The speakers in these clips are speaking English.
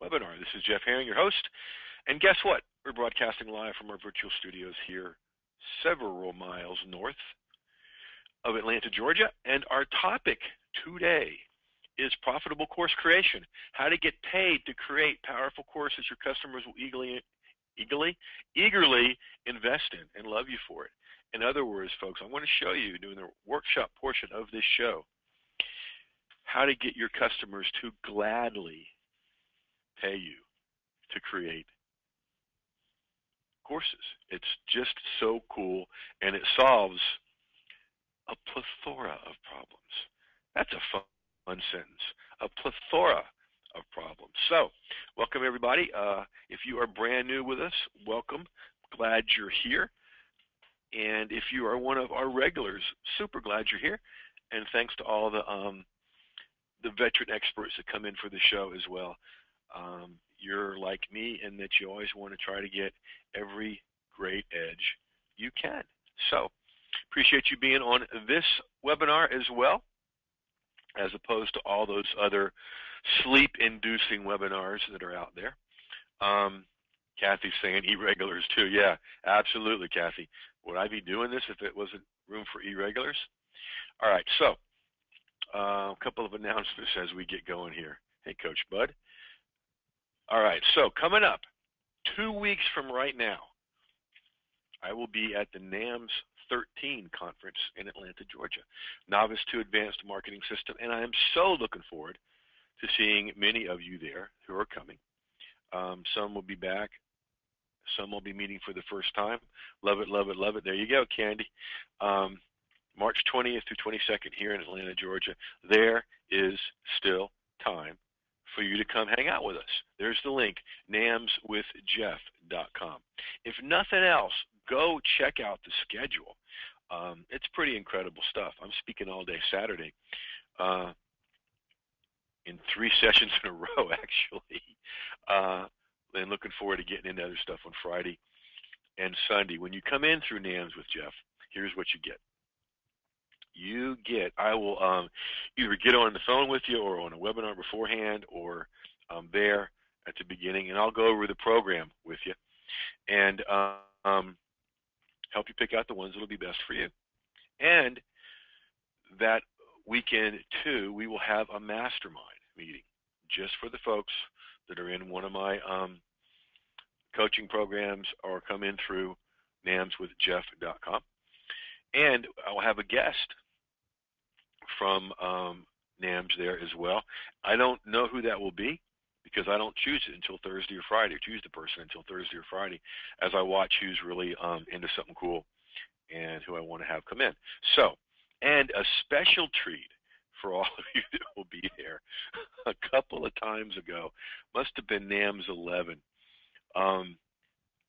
webinar. This is Jeff Herring, your host. And guess what? We're broadcasting live from our virtual studios here several miles north of Atlanta, Georgia. And our topic today is profitable course creation. How to get paid to create powerful courses your customers will eagerly invest in and love you for it. In other words, folks, I want to show you during the workshop portion of this show how to get your customers to gladly pay you to create courses. It's just so cool, and it solves a plethora of problems. That's a fun sentence. A plethora of problems. So, welcome everybody. If you are brand new with us, welcome. Glad you're here. And if you are one of our regulars, super glad you're here. And thanks to all the veteran experts that come in for the show as well. You're like me in that you always want to try to get every great edge you can. So, appreciate you being on this webinar as well, as opposed to all those other sleep-inducing webinars that are out there. Kathy's saying irregulars too. Yeah, absolutely, Kathy. Would I be doing this if it wasn't room for irregulars? All right, so a couple of announcements as we get going here. Hey, Coach Bud. All right, so coming up, 2 weeks from right now, I will be at the NAMS 13 conference in Atlanta, Georgia, Novice to Advanced Marketing System, and I am so looking forward to seeing many of you there who are coming. Some will be back. Some will be meeting for the first time. Love it, love it, love it. There you go, Candy. March 20th through 22nd here in Atlanta, Georgia. There is still time for you to come hang out with us. There's the link, namswithjeff.com. If nothing else, go check out the schedule. It's pretty incredible stuff. I'm speaking all day Saturday in 3 sessions in a row, actually. And looking forward to getting into other stuff on Friday and Sunday. When you come in through NAMS with Jeff, here's what you get. I will either get on the phone with you or on a webinar beforehand, or there at the beginning, and I'll go over the program with you and help you pick out the ones that will be best for you. And that weekend, too, we will have a mastermind meeting just for the folks that are in one of my coaching programs or come in through namswithjeff.com. And I'll have a guest from NAMS there as well. I don't know who that will be because I don't choose it until Thursday or Friday, or choose the person until Thursday or Friday, as I watch who's really into something cool and who I want to have come in. So, and a special treat for all of you that will be there. A couple of times ago, must have been NAMS 11,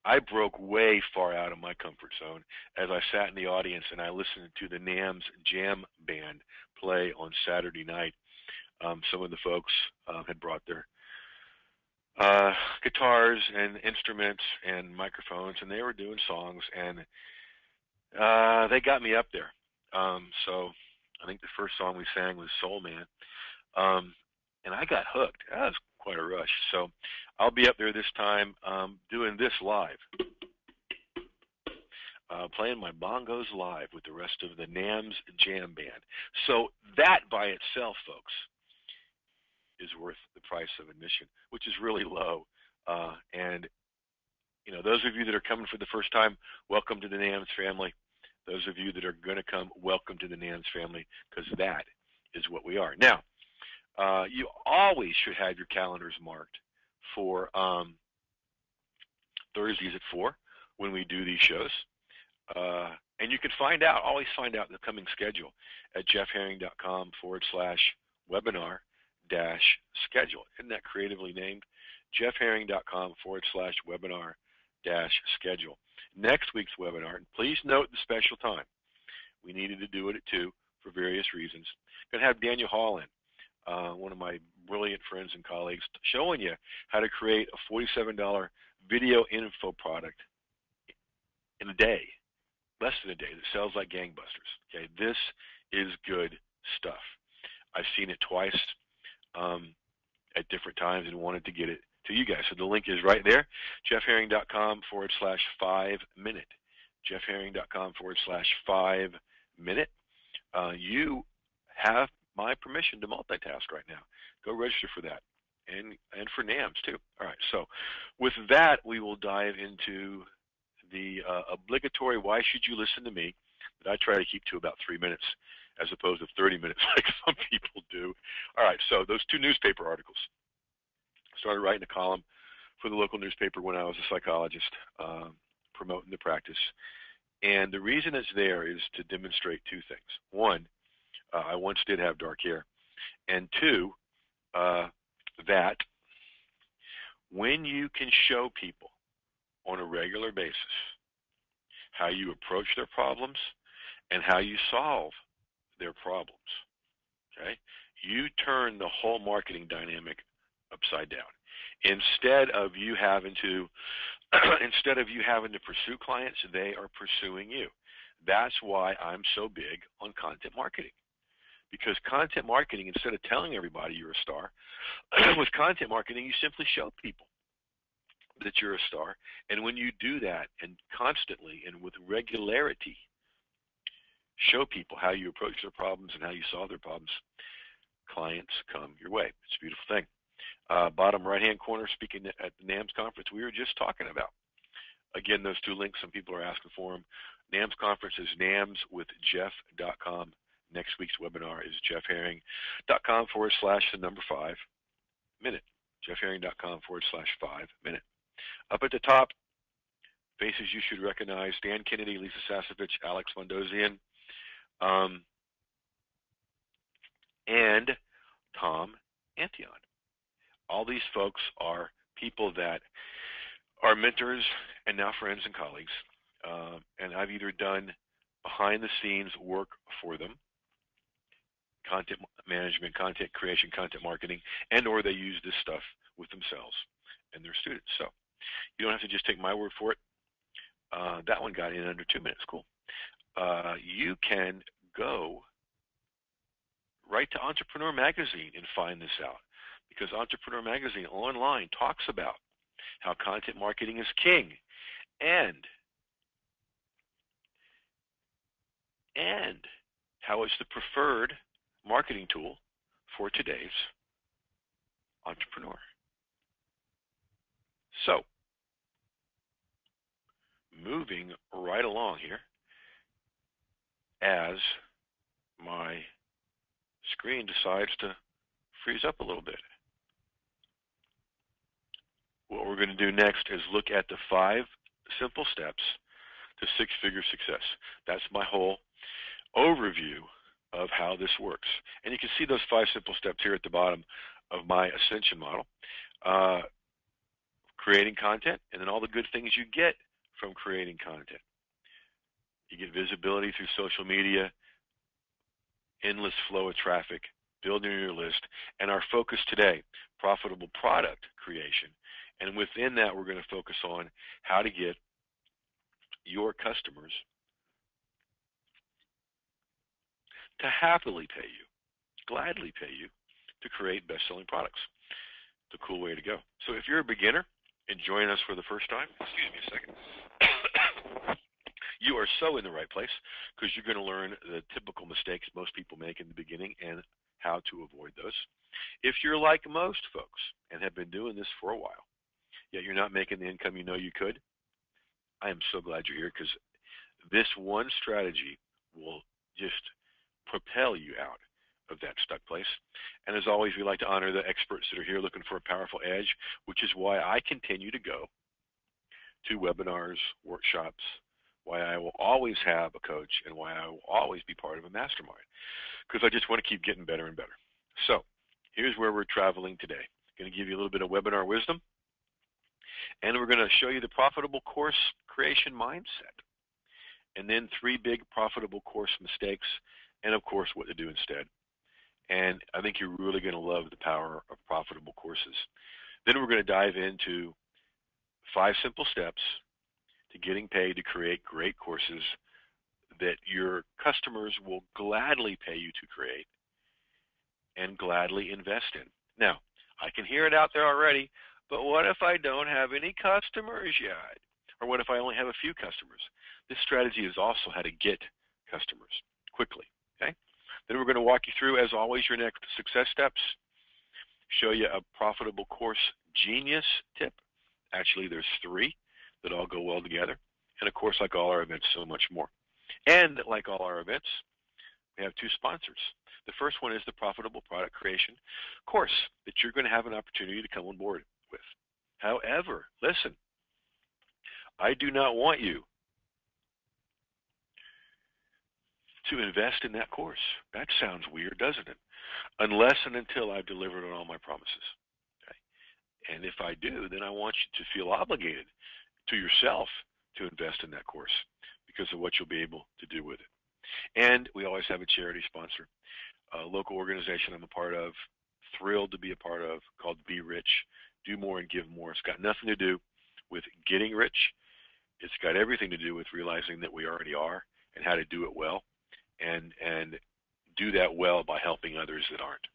I broke way far out of my comfort zone as I sat in the audience and I listened to the NAMS Jam Band play on Saturday night. Some of the folks had brought their guitars and instruments and microphones, and they were doing songs, and they got me up there. So I think the first song we sang was Soul Man, and I got hooked. That was quite a rush. So I'll be up there this time doing this live, playing my bongos live with the rest of the NAMS Jam Band. So that by itself, folks, is worth the price of admission, which is really low. And, you know, those of you that are coming for the first time, welcome to the NAMS family. Those of you that are going to come, welcome to the NAMS family, because that is what we are. Now, you always should have your calendars marked for Thursdays at 4 when we do these shows. And you can always find out the coming schedule at jeffherring.com/webinar-schedule. Isn't that creatively named? jeffherring.com/webinar-schedule. Next week's webinar, and please note the special time. We needed to do it at 2 for various reasons. Going to have Daniel Hall in, one of my brilliant friends and colleagues, showing you how to create a $47 video info product in a day, less than a day, that sells like gangbusters. Okay, this is good stuff. I've seen it twice at different times and wanted to get it to you guys. So the link is right there, jeffherring.com/5-minute. jeffherring.com/5-minute. You have my permission to multitask right now. Go register for that, and for NAMS too. All right. So with that, we will dive into the obligatory "Why should you listen to me?" that I try to keep to about 3 minutes, as opposed to 30 minutes like some people do. All right. So those 2 newspaper articles. Started writing a column for the local newspaper when I was a psychologist, promoting the practice. And the reason it's there is to demonstrate 2 things. 1, I once did have dark hair. And 2, that when you can show people on a regular basis how you approach their problems and how you solve their problems, okay, you turn the whole marketing dynamic upside down. Instead of you having to pursue clients, they are pursuing you. That's why I'm so big on content marketing. Because content marketing, instead of telling everybody you're a star, with content marketing, you simply show people that you're a star. And when you do that, and constantly and with regularity, show people how you approach their problems and how you solve their problems, clients come your way. It's a beautiful thing. Bottom right-hand corner, speaking at the NAMS conference we were just talking about. Again, those 2 links, some people are asking for them. NAMS conference is namswithjeff.com. Next week's webinar is jeffherring.com/5-minute. jeffherring.com/5-minute. Up at the top, faces you should recognize: Dan Kennedy, Lisa Sasevich, Alex Mondosian, and Tom Antion. All these folks are people that are mentors and now friends and colleagues. And I've either done behind-the-scenes work for them, content management, content creation, content marketing, and or they use this stuff with themselves and their students. So you don't have to just take my word for it. That one got in under 2 minutes. Cool. You can go right to Entrepreneur Magazine and find this out, because Entrepreneur Magazine online talks about how content marketing is king and how it's the preferred marketing tool for today's entrepreneur. So, moving right along here, as my screen decides to freeze up a little bit. What we're going to do next is look at the 5 simple steps to 6-figure success. That's my whole overview of how this works. And you can see those 5 simple steps here at the bottom of my Ascension model. Creating content, and then all the good things you get from creating content. You get visibility through social media, endless flow of traffic, building your list, and our focus today, profitable product creation. And within that, we're going to focus on how to get your customers to happily pay you, gladly pay you, to create best-selling products. It's a cool way to go. So if you're a beginner and join us for the first time, excuse me a second, you are so in the right place, because you're going to learn the typical mistakes most people make in the beginning and how to avoid those. If you're like most folks and have been doing this for a while, yet you're not making the income you know you could, I am so glad you're here, because this one strategy will just propel you out of that stuck place. And as always, we like to honor the experts that are here looking for a powerful edge, which is why I continue to go to webinars, workshops, why I will always have a coach, and why I will always be part of a mastermind, because I just want to keep getting better and better. So here's where we're traveling today. I'm going to give you a little bit of webinar wisdom, and we're going to show you the profitable course creation mindset, and then 3 big profitable course mistakes, and of course what to do instead. And I think you're really going to love the power of profitable courses. Then we're going to dive into 5 simple steps to getting paid to create great courses that your customers will gladly pay you to create and gladly invest in. Now, I can hear it out there already. But what if I don't have any customers yet? Or what if I only have a few customers? This strategy is also how to get customers quickly. Okay? Then we're going to walk you through, as always, your next success steps, show you a profitable course genius tip. Actually, there's 3 that all go well together. And of course, like all our events, so much more. And like all our events, we have 2 sponsors. The first one is the Profitable Product Creation course that you're going to have an opportunity to come on board with. However, listen, I do not want you to invest in that course. That sounds weird, doesn't it? Unless and until I've delivered on all my promises. Okay? And if I do, then I want you to feel obligated to yourself to invest in that course because of what you'll be able to do with it. And we always have a charity sponsor, a local organization I'm a part of, thrilled to be a part of, called Be Rich, Do More and Give More. It's got nothing to do with getting rich. It's got everything to do with realizing that we already are and how to do it well, and do that well by helping others that aren't.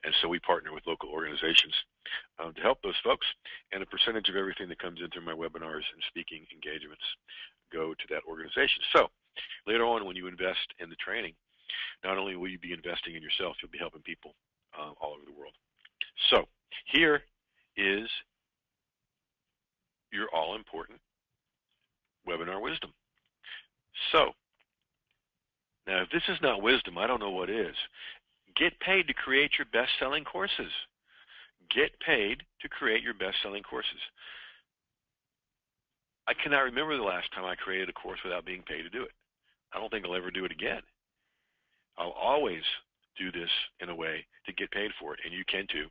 And so we partner with local organizations to help those folks, and a percentage of everything that comes in through my webinars and speaking engagements go to that organization. So later on, when you invest in the training, not only will you be investing in yourself, you'll be helping people all over the world. So here is your all-important webinar wisdom. So now, if this is not wisdom, I don't know what is. Get paid to create your best-selling courses. Get paid to create your best-selling courses. I cannot remember the last time I created a course without being paid to do it. I don't think I'll ever do it again. I'll always do this in a way to get paid for it, and you can too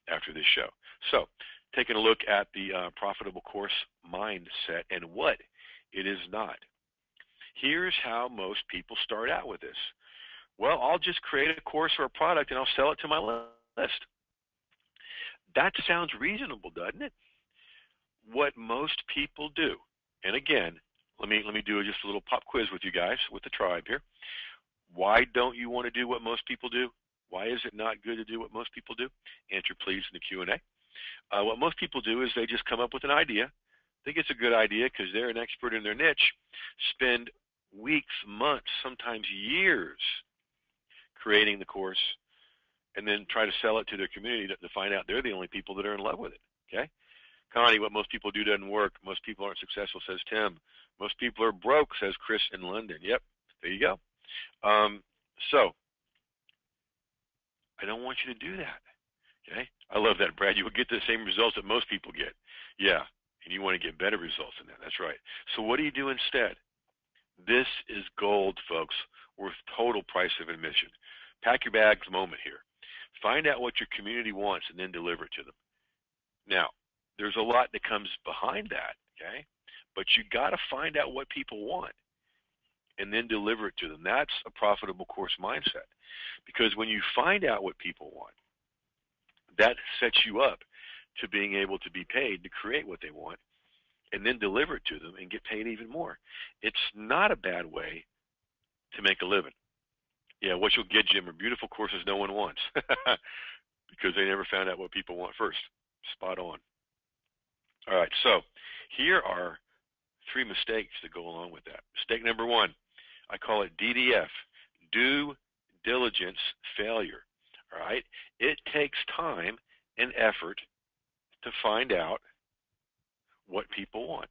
after this show. So, taking a look at the profitable course mindset and what it is not. Here's how most people start out with this. Well, I'll just create a course or a product and I'll sell it to my list. That sounds reasonable, doesn't it? What most people do, and again, let me do just a little pop quiz with you guys, with the tribe here. Why don't you want to do what most people do? Why is it not good to do what most people do? Answer please in the Q&A. What most people do is they just come up with an idea, think it's a good idea because they're an expert in their niche, spend weeks, months, sometimes years creating the course, and then try to sell it to their community to find out they're the only people that are in love with it. Okay? Connie, what most people do doesn't work. Most people aren't successful, says Tim. Most people are broke, says Chris in London. Yep, there you go. So, I don't want you to do that. Okay? I love that, Brad. You will get the same results that most people get. Yeah, and you want to get better results than that. That's right. So what do you do instead? This is gold, folks, worth total price of admission. Pack your bags moment here. Find out what your community wants and then deliver it to them. Now, there's a lot that comes behind that, okay? But you got to find out what people want and then deliver it to them. That's a profitable course mindset. Because when you find out what people want, that sets you up to being able to be paid to create what they want and then deliver it to them and get paid even more. It's not a bad way to make a living. Yeah, what you'll get, Jim, are beautiful courses no one wants because they never found out what people want first. Spot on. All right, so here are 3 mistakes that go along with that. Mistake number 1, I call it DDF, due diligence failure. All right, it takes time and effort to find out what people want.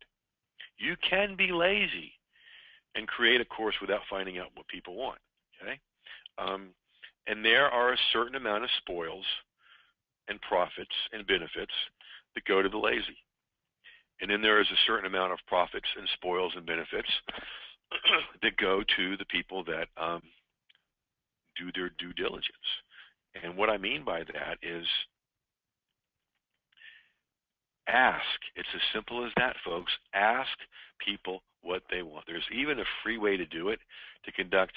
You can be lazy and create a course without finding out what people want. Okay, and there are a certain amount of spoils and profits and benefits that go to the lazy. And then there is a certain amount of profits and spoils and benefits that go to the people that do their due diligence. And what I mean by that is ask. It's as simple as that, folks. Ask people what they want. There's even a free way to do it, to conduct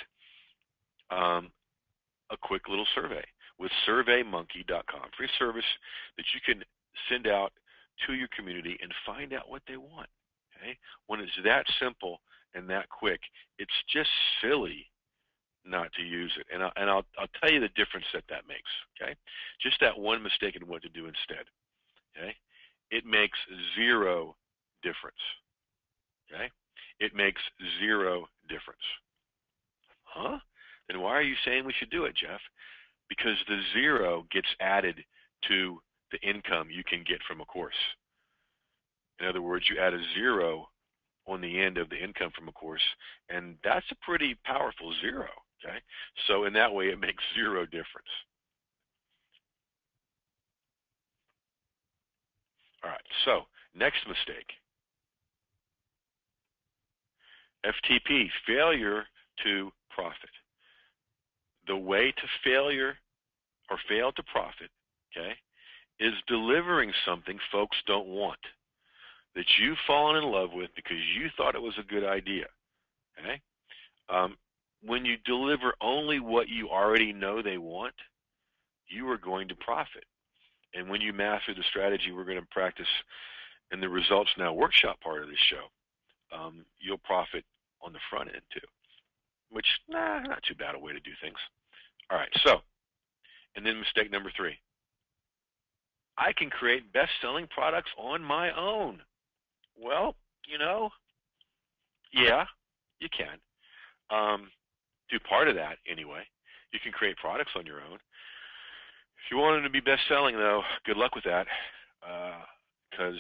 a quick little survey with surveymonkey.com. Free service that you can send out to your community and find out what they want. Okay? When it's that simple and that quick, it's just silly not to use it. And I'll tell you the difference that makes. Okay? Just that one mistake and what to do instead. Okay? it makes zero difference. Okay? It makes zero difference. Huh? Then why are you saying we should do it, Jeff? Because the zero gets added to the income you can get from a course. In other words, you add a zero on the end of the income from a course, and that's a pretty powerful zero. Okay? So in that way, it makes zero difference. All right, so next mistake. FTP, failure to profit. The way to failure or fail to profit, okay, is delivering something folks don't want, that you've fallen in love with because you thought it was a good idea. Okay? When you deliver only what you already know they want, you are going to profit. And when you master the strategy we're going to practice in the Results Now workshop part of this show, you'll profit on the front end too, which, not too bad a way to do things. All right, so, and then mistake number 3. I can create best-selling products on my own. Well, yeah, you can. Do part of that anyway. You can create products on your own. If you want them to be best-selling, though, good luck with that, because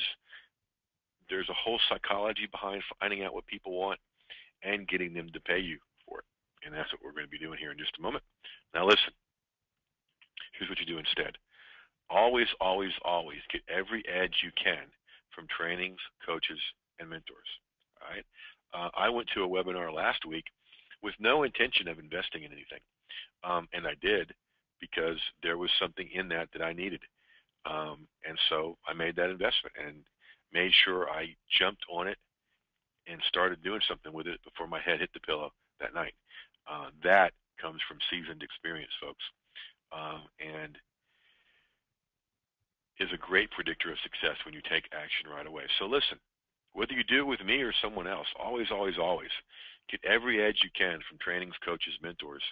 there's a whole psychology behind finding out what people want and getting them to pay you for it. And that's what we're going to be doing here in just a moment. Now listen, here's what you do instead. Always, always, always get every edge you can from trainings, coaches, and mentors. All right? I went to a webinar last week with no intention of investing in anything. And I did because there was something in that I needed. And so I made that investment and made sure I jumped on it and started doing something with it before my head hit the pillow that night. That comes from seasoned experience, folks, and is a great predictor of success when you take action right away. So listen, whether you do it with me or someone else, always, always, always get every edge you can from trainings, coaches, mentors.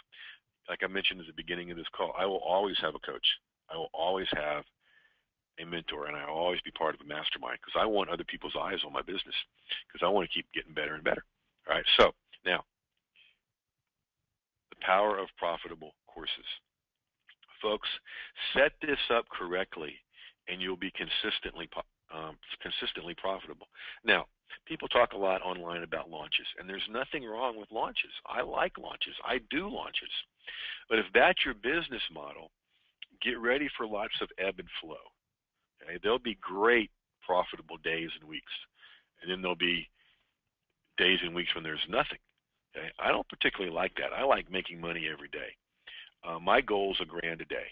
Like I mentioned at the beginning of this call, I will always have a coach. I will always have a mentor, and I will always be part of a mastermind because I want other people's eyes on my business because I want to keep getting better and better. All right, so now, the power of profitable courses. Folks, set this up correctly, and you'll be consistently profitable. Now, people talk a lot online about launches, and there's nothing wrong with launches. I like launches. I do launches. But if that's your business model, get ready for lots of ebb and flow. Okay? There'll be great profitable days and weeks, and then there'll be days and weeks when there's nothing. Okay? I don't particularly like that. I like making money every day. My goal is $1,000 a day.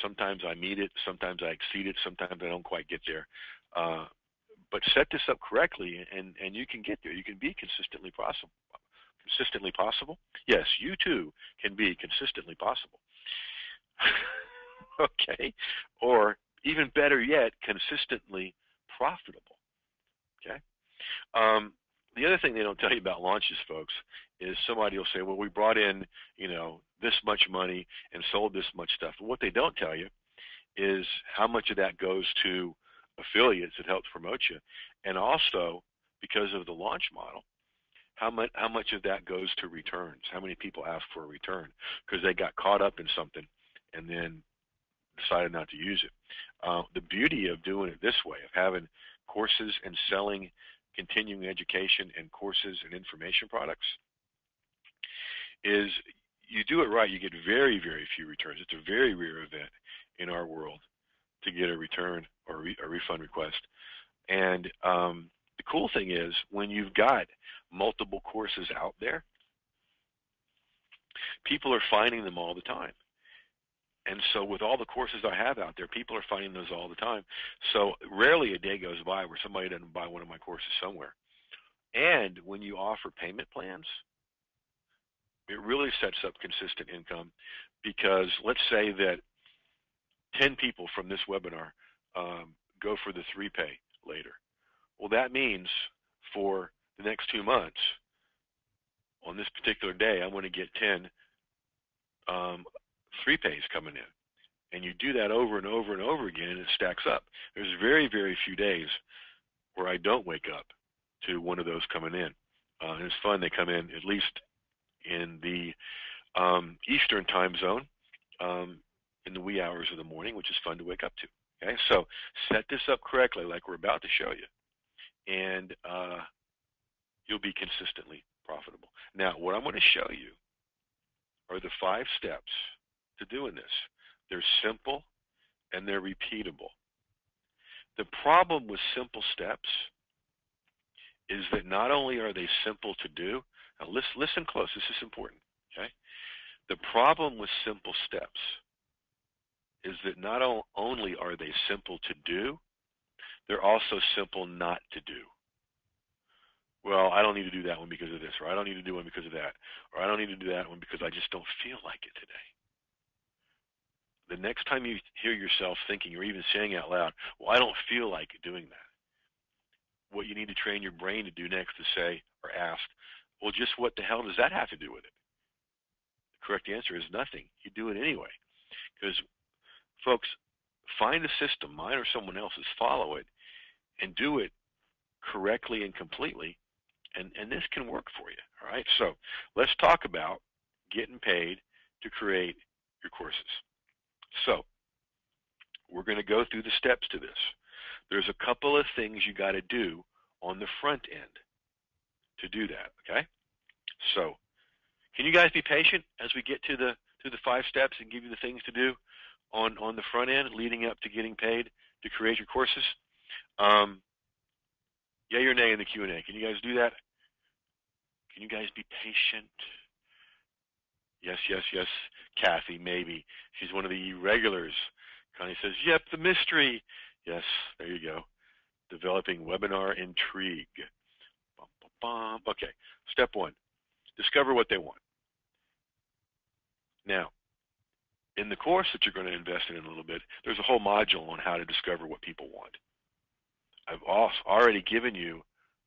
Sometimes I meet it, sometimes I exceed it, sometimes I don't quite get there. But set this up correctly, and you can get there. You can be consistently possible. Consistently possible? Yes, you too can be consistently possible. Okay? Or even better yet, consistently profitable. Okay? The other thing they don't tell you about launches, folks, is somebody will say, well, we brought in, this much money and sold this much stuff. And what they don't tell you is how much of that goes to affiliates that helps promote you. And also, because of the launch model, how much of that goes to returns? How many people ask for a return because they got caught up in something and then decided not to use it? The beauty of doing it this way, of having courses and selling continuing education and courses and information products, is you do it right, you get very, very few returns. It's a very rare event in our world to get a return or a refund request. And the cool thing is when you've got multiple courses out there, people are finding them all the time. And so with all the courses I have out there, people are finding those all the time. So rarely a day goes by where somebody doesn't buy one of my courses somewhere. And when you offer payment plans, it really sets up consistent income because let's say that 10 people from this webinar go for the 3-pay later. Well, that means for the next 2 months, on this particular day, I'm going to get 10 3-pays coming in. And you do that over and over and over again, and it stacks up. There's very, very few days where I don't wake up to one of those coming in. And it's fun. They come in at least in the Eastern time zone in the wee hours of the morning, which is fun to wake up to. Okay, so set this up correctly like we're about to show you, and you'll be consistently profitable. Now, what I'm going to show you are the 5 steps to doing this. They're simple and they're repeatable. The problem with simple steps is that not only are they simple to do, now listen close, this is important, okay? The problem with simple steps is that not only are they simple to do, they're also simple not to do. Well, I don't need to do that one because of this, or I don't need to do one because of that, or I don't need to do that one because I just don't feel like it today. The next time you hear yourself thinking or even saying out loud, well, I don't feel like doing that, what you need to train your brain to do next is say or ask, well, just what the hell does that have to do with it? The correct answer is nothing. You do it anyway. Because, folks, find a system, mine or someone else's, follow it, and do it correctly and completely, and this can work for you. All right? So let's talk about getting paid to create your courses. So we're going to go through the steps to this. There's a couple of things you got to do on the front end to do that, okay? So can you guys be patient as we get to the 5 steps and give you the things to do on the front end leading up to getting paid to create your courses? Yay or nay in the Q&A. Can you guys do that? Can you guys be patient? Yes, yes, yes. Kathy, maybe. She's one of the regulars. Connie says, yep, the mystery. Yes, there you go. Developing webinar intrigue. Bum, bum, bum. Okay, step 1, discover what they want. Now, in the course that you're going to invest in a little bit, there's a whole module on how to discover what people want. I've also already given you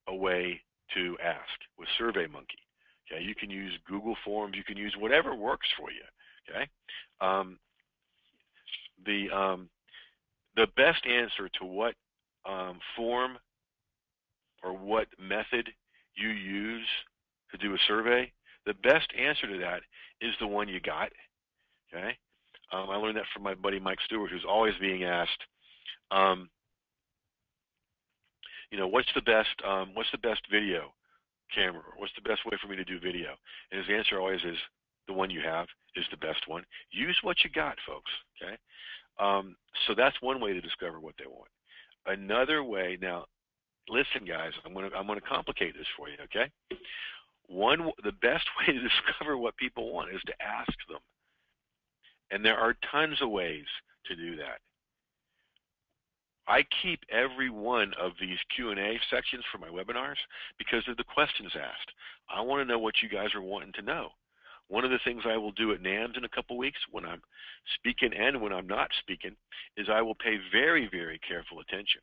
a way to ask with SurveyMonkey. Okay, you can use Google Forms, you can use whatever works for you. Okay, the best answer to what form or what method you use to do a survey, the best answer to that is the one you got. Okay, I learned that from my buddy Mike Stewart, who's always being asked, you know, what's the best video camera, or what's the best way for me to do video? And his answer always is the one you have is the best one. Use what you got, folks. Okay, so that's one way to discover what they want. Another way, now, listen, guys, I'm gonna complicate this for you. Okay, the best way to discover what people want is to ask them, and there are tons of ways to do that. I keep every one of these Q&A sections for my webinars because of the questions asked. I want to know what you guys are wanting to know. One of the things I will do at NAMS in a couple weeks when I'm speaking and when I'm not speaking is I will pay very, very careful attention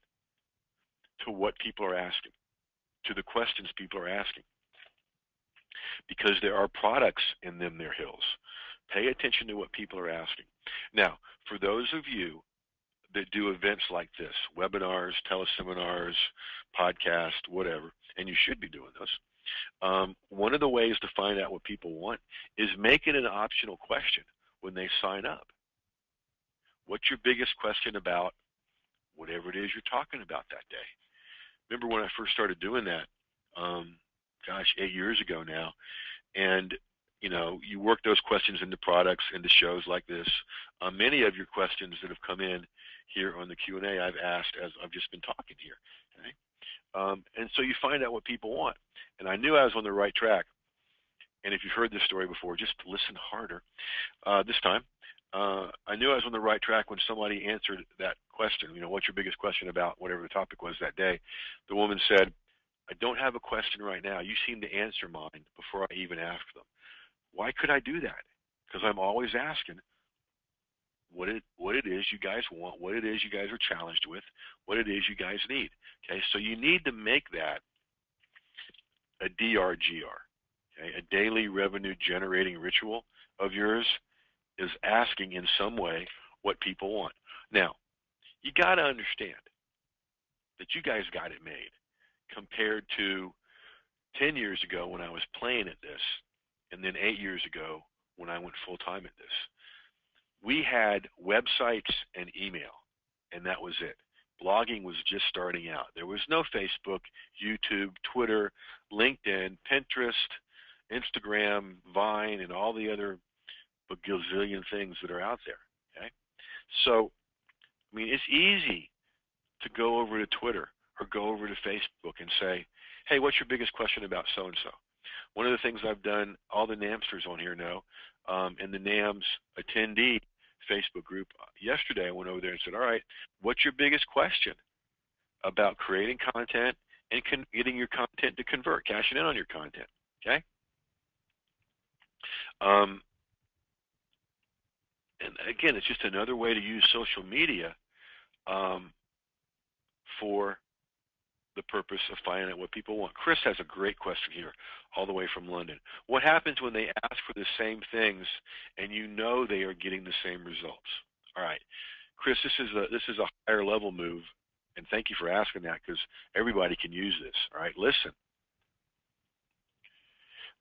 to what people are asking, to the questions people are asking, because there are products in them, their hills. Pay attention to what people are asking. Now, for those of you that do events like this, webinars, teleseminars, podcasts, whatever, and you should be doing those, one of the ways to find out what people want is make it an optional question when they sign up. What's your biggest question about whatever it is you're talking about that day? Remember when I first started doing that, 8 years ago now, and you know, you work those questions into products, into shows like this. Many of your questions that have come in here on the Q&A I've asked as I've just been talking here. Okay? And so you find out what people want. And I knew I was on the right track. And if you've heard this story before, just listen harder this time. I knew I was on the right track when somebody answered that question. You know, what's your biggest question about whatever the topic was that day? The woman said, I don't have a question right now. You seem to answer mine before I even ask them. Why could I do that? Because I'm always asking what it is you guys want, what it is you guys are challenged with, what it is you guys need. Okay, so you need to make that a DRGR. Okay, a daily revenue generating ritual of yours is asking in some way what people want. Now, you got to understand that you guys got it made compared to 10 years ago when I was playing at this, and then 8 years ago when I went full-time at this. We had websites and email, and that was it. Blogging was just starting out. There was no Facebook, YouTube, Twitter, LinkedIn, Pinterest, Instagram, Vine, and all the other gazillion things that are out there. Okay, so I mean, it's easy to go over to Twitter or go over to Facebook and say, "Hey, what's your biggest question about so and so?" One of the things I've done, all the NAMsters on here know, in the NAMS attendee Facebook group yesterday, I went over there and said, "All right, what's your biggest question about creating content and getting your content to convert, cashing in on your content?" Okay. And again, it's just another way to use social media for the purpose of finding out what people want. Chris has a great question here, all the way from London. What happens when they ask for the same things and you know they are getting the same results? All right, Chris, this is a higher level move, and thank you for asking that because everybody can use this. All right, listen.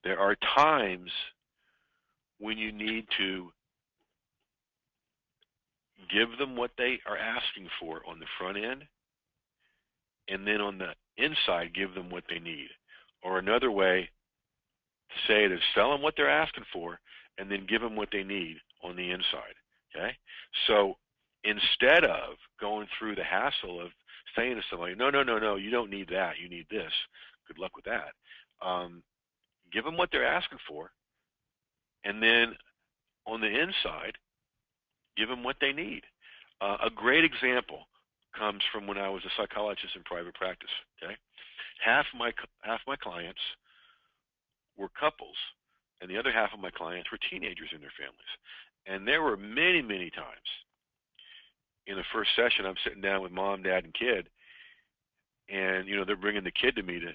There are times when you need to give them what they are asking for on the front end, and then on the inside, give them what they need. Or another way to say it is sell them what they're asking for, and then give them what they need on the inside. Okay? So instead of going through the hassle of saying to somebody, no, you don't need that, you need this, good luck with that, give them what they're asking for, and then on the inside, give them what they need. A great example comes from when I was a psychologist in private practice. Okay, half my clients were couples, and the other half of my clients were teenagers and their families. And there were many, many times in the first session, I'm sitting down with mom, dad, and kid, and they're bringing the kid to me to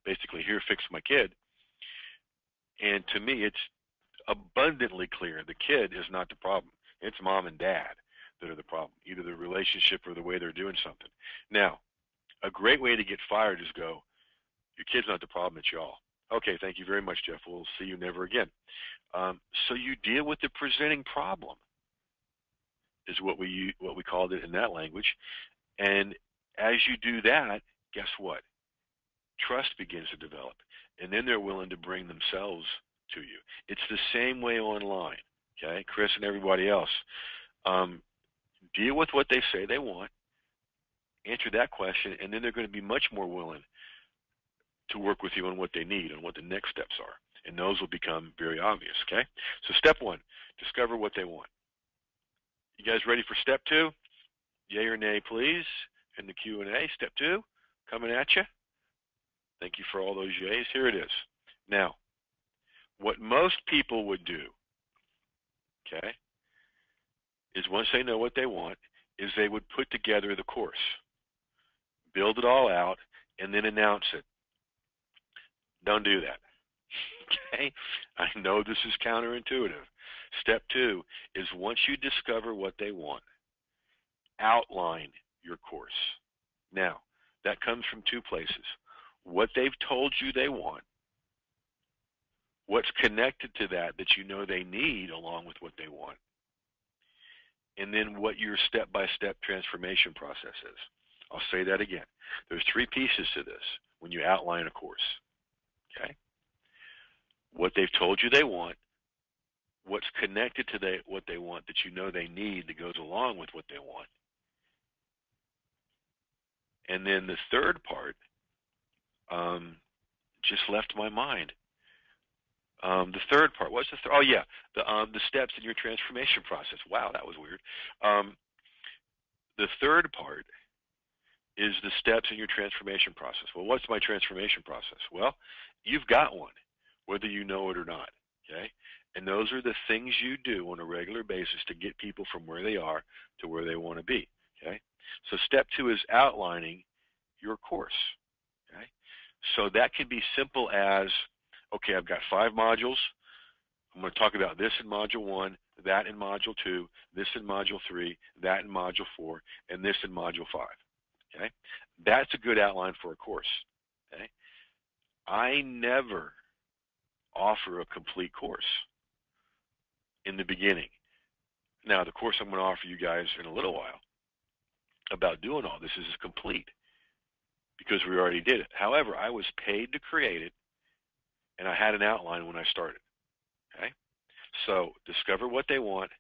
basically here, fix my kid. And to me, it's abundantly clear the kid is not the problem. It's mom and dad that are the problem, either the relationship or the way they're doing something. Now, a great way to get fired is go, your kid's not the problem, it's y'all. Okay, thank you very much, Jeff. We'll see you never again. So you deal with the presenting problem is what we called it in that language. And as you do that, guess what? Trust begins to develop. And then they're willing to bring themselves to you. It's the same way online. Okay, Chris and everybody else. Deal with what they say they want, answer that question, and then they're going to be much more willing to work with you on what they need and what the next steps are. And those will become very obvious, okay? So step one, discover what they want. You guys ready for step two? Yay or nay, please, in the Q&A. Step two, coming at you. Thank you for all those yays. Here it is. Now, what most people would do, okay, is once they know what they want, is they would put together the course, build it all out, and then announce it. Don't do that. Okay? I know this is counterintuitive. Step two is once you discover what they want, outline your course. Now, that comes from two places. What they've told you they want, what's connected to that you know they need along with what they want, and then what your step-by-step transformation process is. I'll say that again. There's three pieces to this when you outline a course. Okay? What they've told you they want, what's connected to what they want that you know they need that goes along with what they want. And then the third part just left my mind. The third part, what's the third? Oh yeah, the steps in your transformation process. Wow, that was weird. The third part is the steps in your transformation process. Well, what's my transformation process? Well, you've got one, whether you know it or not, okay? And those are the things you do on a regular basis to get people from where they are to where they want to be, okay? So step two is outlining your course, okay? So that can be simple as, okay, I've got 5 modules. I'm going to talk about this in module 1, that in Module 2, this in Module 3, that in Module 4, and this in Module 5. Okay? That's a good outline for a course. Okay? I never offer a complete course in the beginning. Now, the course I'm going to offer you guys in a little while about doing all this is complete because we already did it. However, I was paid to create it, and I had an outline when I started. Okay? So discover what they want,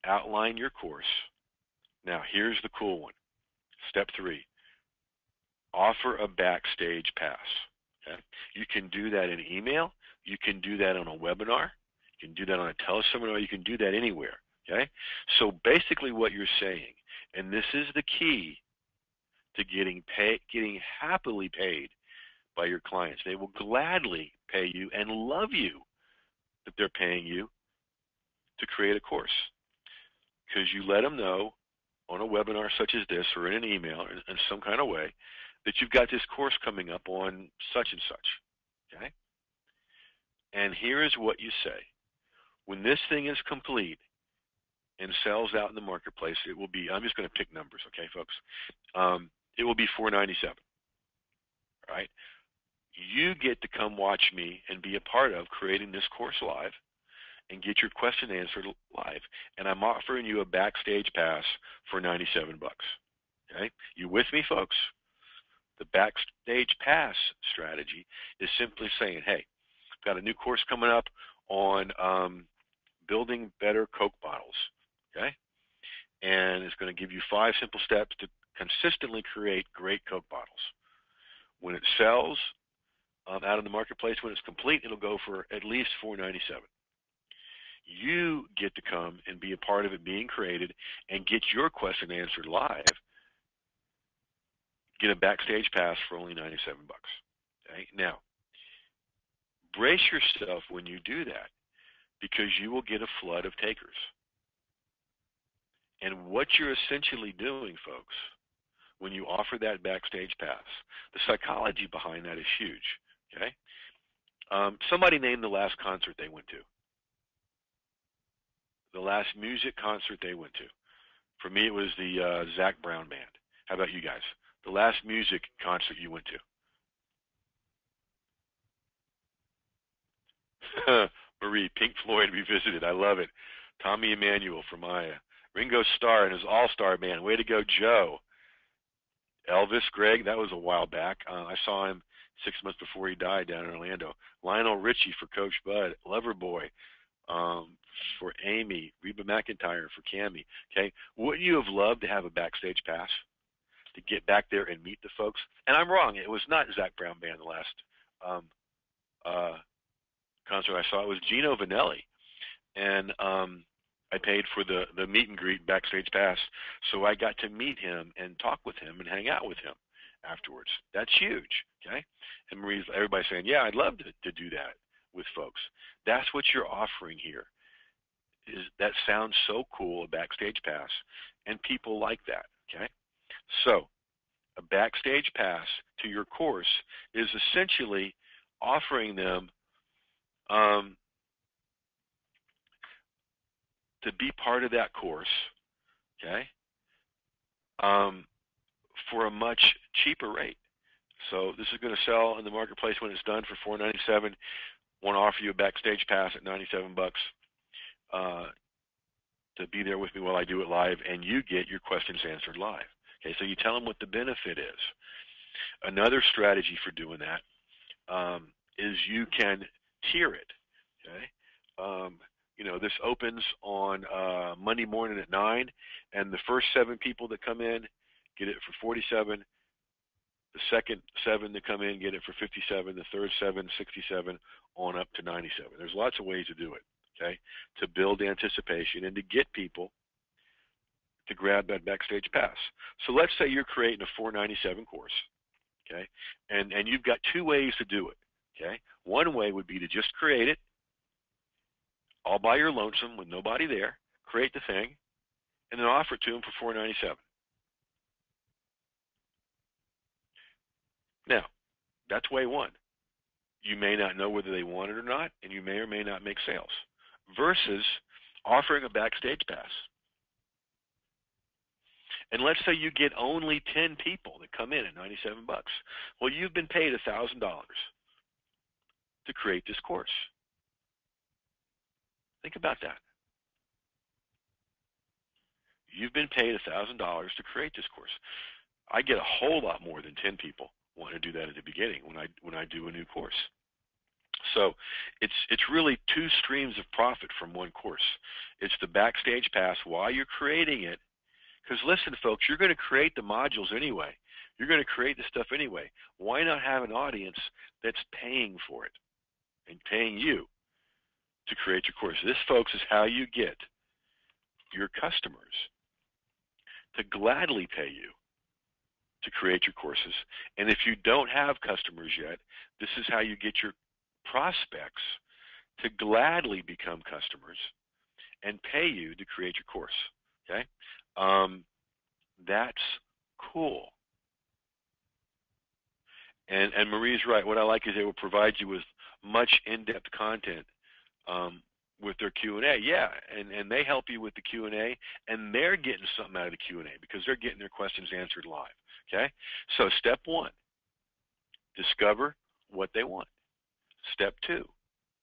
outline your course. Now, here's the cool one. Step 3, offer a backstage pass. Okay? You can do that in email. You can do that on a webinar. You can do that on a teleseminar. You can do that anywhere. Okay? So basically what you're saying, and this is the key to getting happily paid by your clients. They will gladly pay you and love you that they're paying you to create a course, because you let them know on a webinar such as this or in an email or in some kind of way that you've got this course coming up on such and such. Okay? And here is what you say. When this thing is complete and sells out in the marketplace, it will be, I'm just going to pick numbers, okay, folks? It will be $497. Right? You get to come watch me and be a part of creating this course live and get your question answered live. And I'm offering you a backstage pass for $97. Okay? You with me, folks? The backstage pass strategy is simply saying, hey, I've got a new course coming up on building better Coke bottles. Okay? And it's going to give you 5 simple steps to consistently create great Coke bottles. When it sells out in the marketplace, when it's complete, it'll go for at least $497. You get to come and be a part of it being created and get your question answered live. Get a backstage pass for only $97. Okay? Now, brace yourself when you do that, because you will get a flood of takers. And what you're essentially doing, folks, when you offer that backstage pass, the psychology behind that is huge. Okay? Somebody named the last concert they went to. The last music concert they went to. For me, it was the Zach Brown Band. How about you guys? The last music concert you went to? Marie, Pink Floyd Revisited. I love it. Tommy Emmanuel from Maya. Ringo Starr and his all-star band. Way to go, Joe. Elvis, Greg, that was a while back. I saw him 6 months before he died down in Orlando. Lionel Richie for Coach Bud. Loverboy for Amy. Reba McEntire for Cammie. Okay, wouldn't you have loved to have a backstage pass to get back there and meet the folks? And I'm wrong. It was not Zach Brown Band the last concert I saw. It was Gino Vanelli. And I paid for the meet and greet backstage pass, so I got to meet him and talk with him and hang out with him afterwards. That's huge, okay? And everybody's saying, yeah, I'd love to do that with folks. That's what you're offering here. That sounds so cool, a backstage pass, and people like that, okay? So a backstage pass to your course is essentially offering them to be part of that course, okay, for a much cheaper rate. So this is going to sell in the marketplace when it's done for $497. Want to offer you a backstage pass at $97 to be there with me while I do it live, and you get your questions answered live. Okay, so you tell them what the benefit is. Another strategy for doing that is you can tier it. Okay. This opens on Monday morning at 9, and the first 7 people that come in get it for $47. The second 7 that come in get it for $57. The third 7, $67, on up to $97. There's lots of ways to do it, okay, to build anticipation and to get people to grab that backstage pass. So let's say you're creating a $497 course, okay, and you've got 2 ways to do it, okay. One way would be to just create it all by your lonesome with nobody there, create the thing, and then offer it to them for $497. Now, that's way one. You may not know whether they want it or not, and you may or may not make sales. Versus offering a backstage pass. And let's say you get only 10 people that come in at $97. Well, you've been paid $1,000 to create this course. Think about that. You've been paid $1,000 to create this course. I get a whole lot more than 10 people want to do that at the beginning when I do a new course. So it's really two streams of profit from one course. It's the backstage pass while you're creating it. Because listen, folks, you're going to create the modules anyway. You're going to create the stuff anyway. Why not have an audience that's paying for it and paying you to create your course? This, folks, is how you get your customers to gladly pay you to create your courses. And if you don't have customers yet, this is how you get your prospects to gladly become customers and pay you to create your course. Okay? That's cool. And Marie's right. What I like is they will provide you with much in-depth content with their Q&A. Yeah, and they help you with the Q&A, and they're getting something out of the Q&A because they're getting their questions answered live. Okay? So step one, discover what they want. Step two,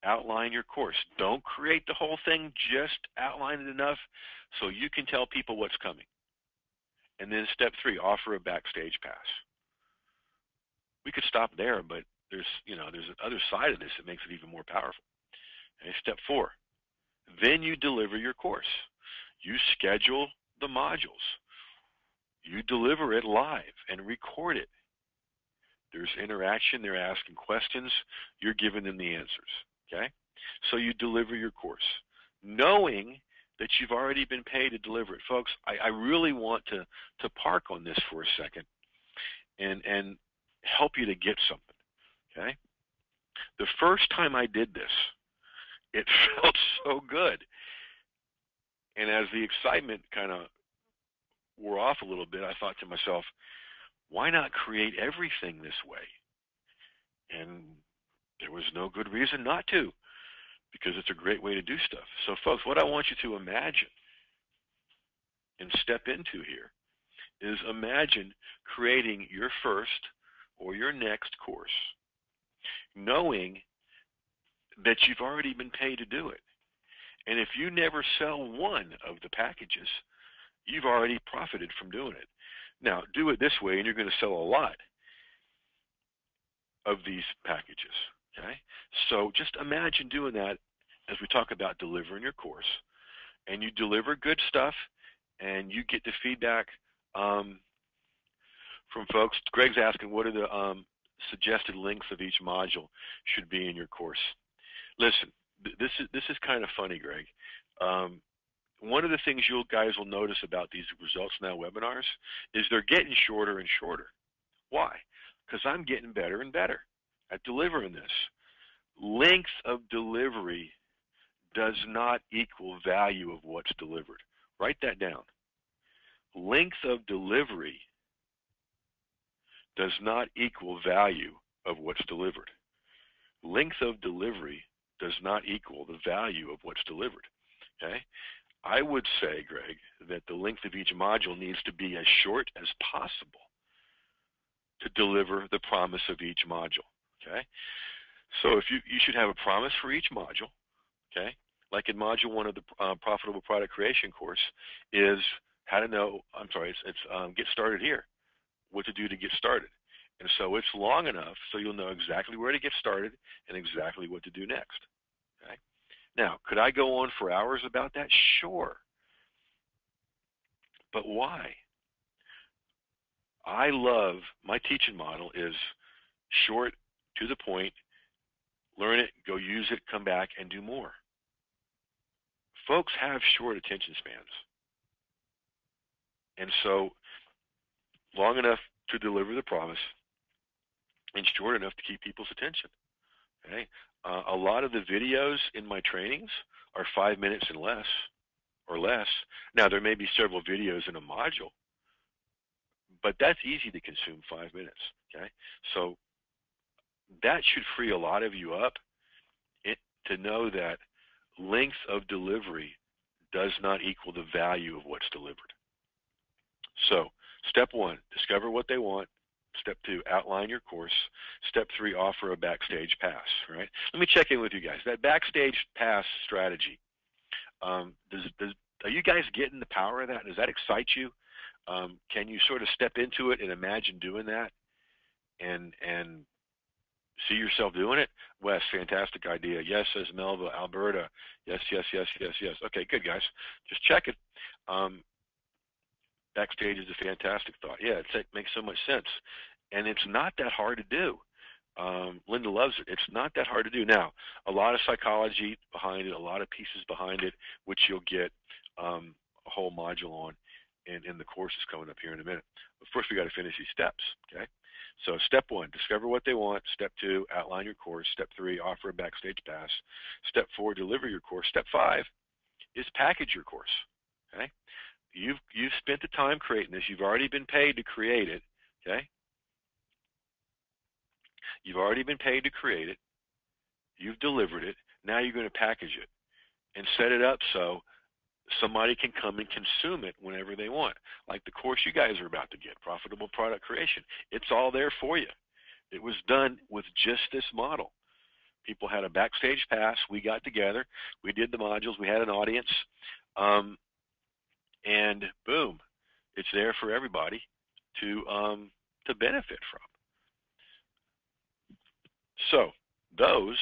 outline your course. Don't create the whole thing, just outline it enough so you can tell people what's coming. And then step three, offer a backstage pass. We could stop there, but there's an other side of this that makes it even more powerful. Okay, step four, then you deliver your course. You schedule the modules. You deliver it live and record it. There's interaction. They're asking questions. You're giving them the answers. Okay? So you deliver your course, knowing that you've already been paid to deliver it. Folks, I really want to park on this for a second and help you to get something. Okay? The first time I did this, it felt so good. And as the excitement kind of wore off a little bit, I thought to myself, why not create everything this way? And there was no good reason not to, because it's a great way to do stuff. So folks, what I want you to imagine and step into here is imagine creating your first or your next course, knowing that you've already been paid to do it. And if you never sell one of the packages, you've already profited from doing it. Now, do it this way, and you're going to sell a lot of these packages. Okay? So just imagine doing that as we talk about delivering your course. And you deliver good stuff, and you get the feedback from folks. Greg's asking, what are the suggested lengths of each module should be in your course? Listen, this is kind of funny, Greg. One of the things you guys will notice about these Results Now webinars is they're getting shorter and shorter. Why? Because I'm getting better and better at delivering this. Length of delivery does not equal value of what's delivered. Write that down. Length of delivery does not equal value of what's delivered. Length of delivery does not equal the value of what's delivered. Okay? I would say, Greg, that the length of each module needs to be as short as possible to deliver the promise of each module. Okay? So if you should have a promise for each module. Okay? Like in module 1 of the Profitable Product Creation course is how to know, it's get started here, what to do to get started. And so it's long enough so you'll know exactly where to get started and exactly what to do next. Okay? Now, could I go on for hours about that? Sure. But why? I love, my teaching model is short, to the point, learn it, go use it, come back, and do more. Folks have short attention spans. And so, long enough to deliver the promise and short enough to keep people's attention. Okay? A lot of the videos in my trainings are 5 minutes and less, or less. Now, there may be several videos in a module, but that's easy to consume 5 minutes. Okay? So that should free a lot of you up to know that length of delivery does not equal the value of what's delivered. So, step 1, discover what they want. Step 2, outline your course. Step 3, offer a backstage pass, right? Let me check in with you guys. That backstage pass strategy, are you guys getting the power of that? Does that excite you? Can you sort of step into it and imagine doing that and see yourself doing it? Wes, fantastic idea. Yes, says Melva. Alberta, yes, yes, yes, yes, yes. Okay, good, guys. Just check it. Backstage is a fantastic thought. Yeah, it makes so much sense. And it's not that hard to do. Linda loves it. It's not that hard to do. Now, a lot of psychology behind it, a lot of pieces behind it, which you'll get a whole module on in the course is coming up here in a minute. But first, we got to finish these steps, okay? So step 1, discover what they want. Step 2, outline your course. Step 3, offer a backstage pass. Step 4, deliver your course. Step 5 is package your course, okay? You've spent the time creating this. You've already been paid to create it, okay? You've already been paid to create it. You've delivered it. Now you're going to package it and set it up so somebody can come and consume it whenever they want. Like the course you guys are about to get, Profitable Product Creation. It's all there for you. It was done with just this model. People had a backstage pass. We got together. We did the modules. We had an audience. And boom, it's there for everybody to benefit from. So those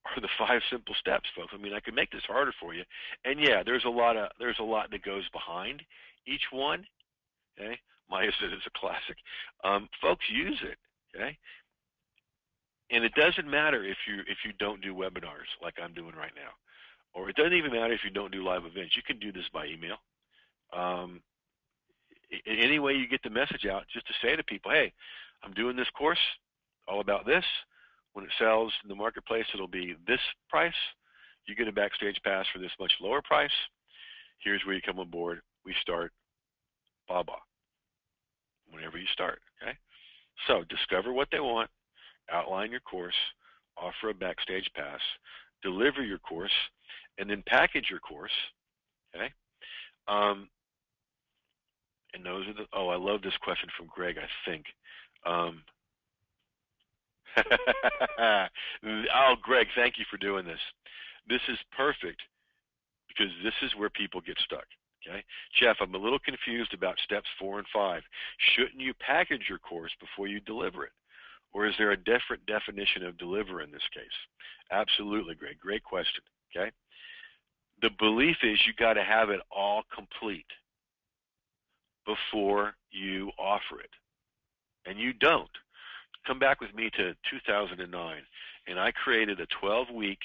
are the 5 simple steps, folks. I mean, I could make this harder for you, and yeah, there's a lot that goes behind each one. Okay, Maya said it's a classic. Folks, use it. Okay, and it doesn't matter if you don't do webinars like I'm doing right now, or it doesn't even matter if you don't do live events. You can do this by email. Any way you get the message out, just to say to people, hey, I'm doing this course all about this. When it sells in the marketplace, it'll be this price. You get a backstage pass for this much lower price. Here's where you come on board. We start, blah, blah, whenever you start, okay? So discover what they want, outline your course, offer a backstage pass, deliver your course, and then package your course, okay? And those are oh, I love this question from Greg, I think. Oh, Greg, thank you for doing this. This is perfect because this is where people get stuck. Okay, Jeff, I'm a little confused about steps 4 and 5. Shouldn't you package your course before you deliver it? Or is there a different definition of deliver in this case? Absolutely, Greg. Great question. Okay, the belief is you got to have it all complete before you offer it, and you don't. Come back with me to 2009, and I created a 12-week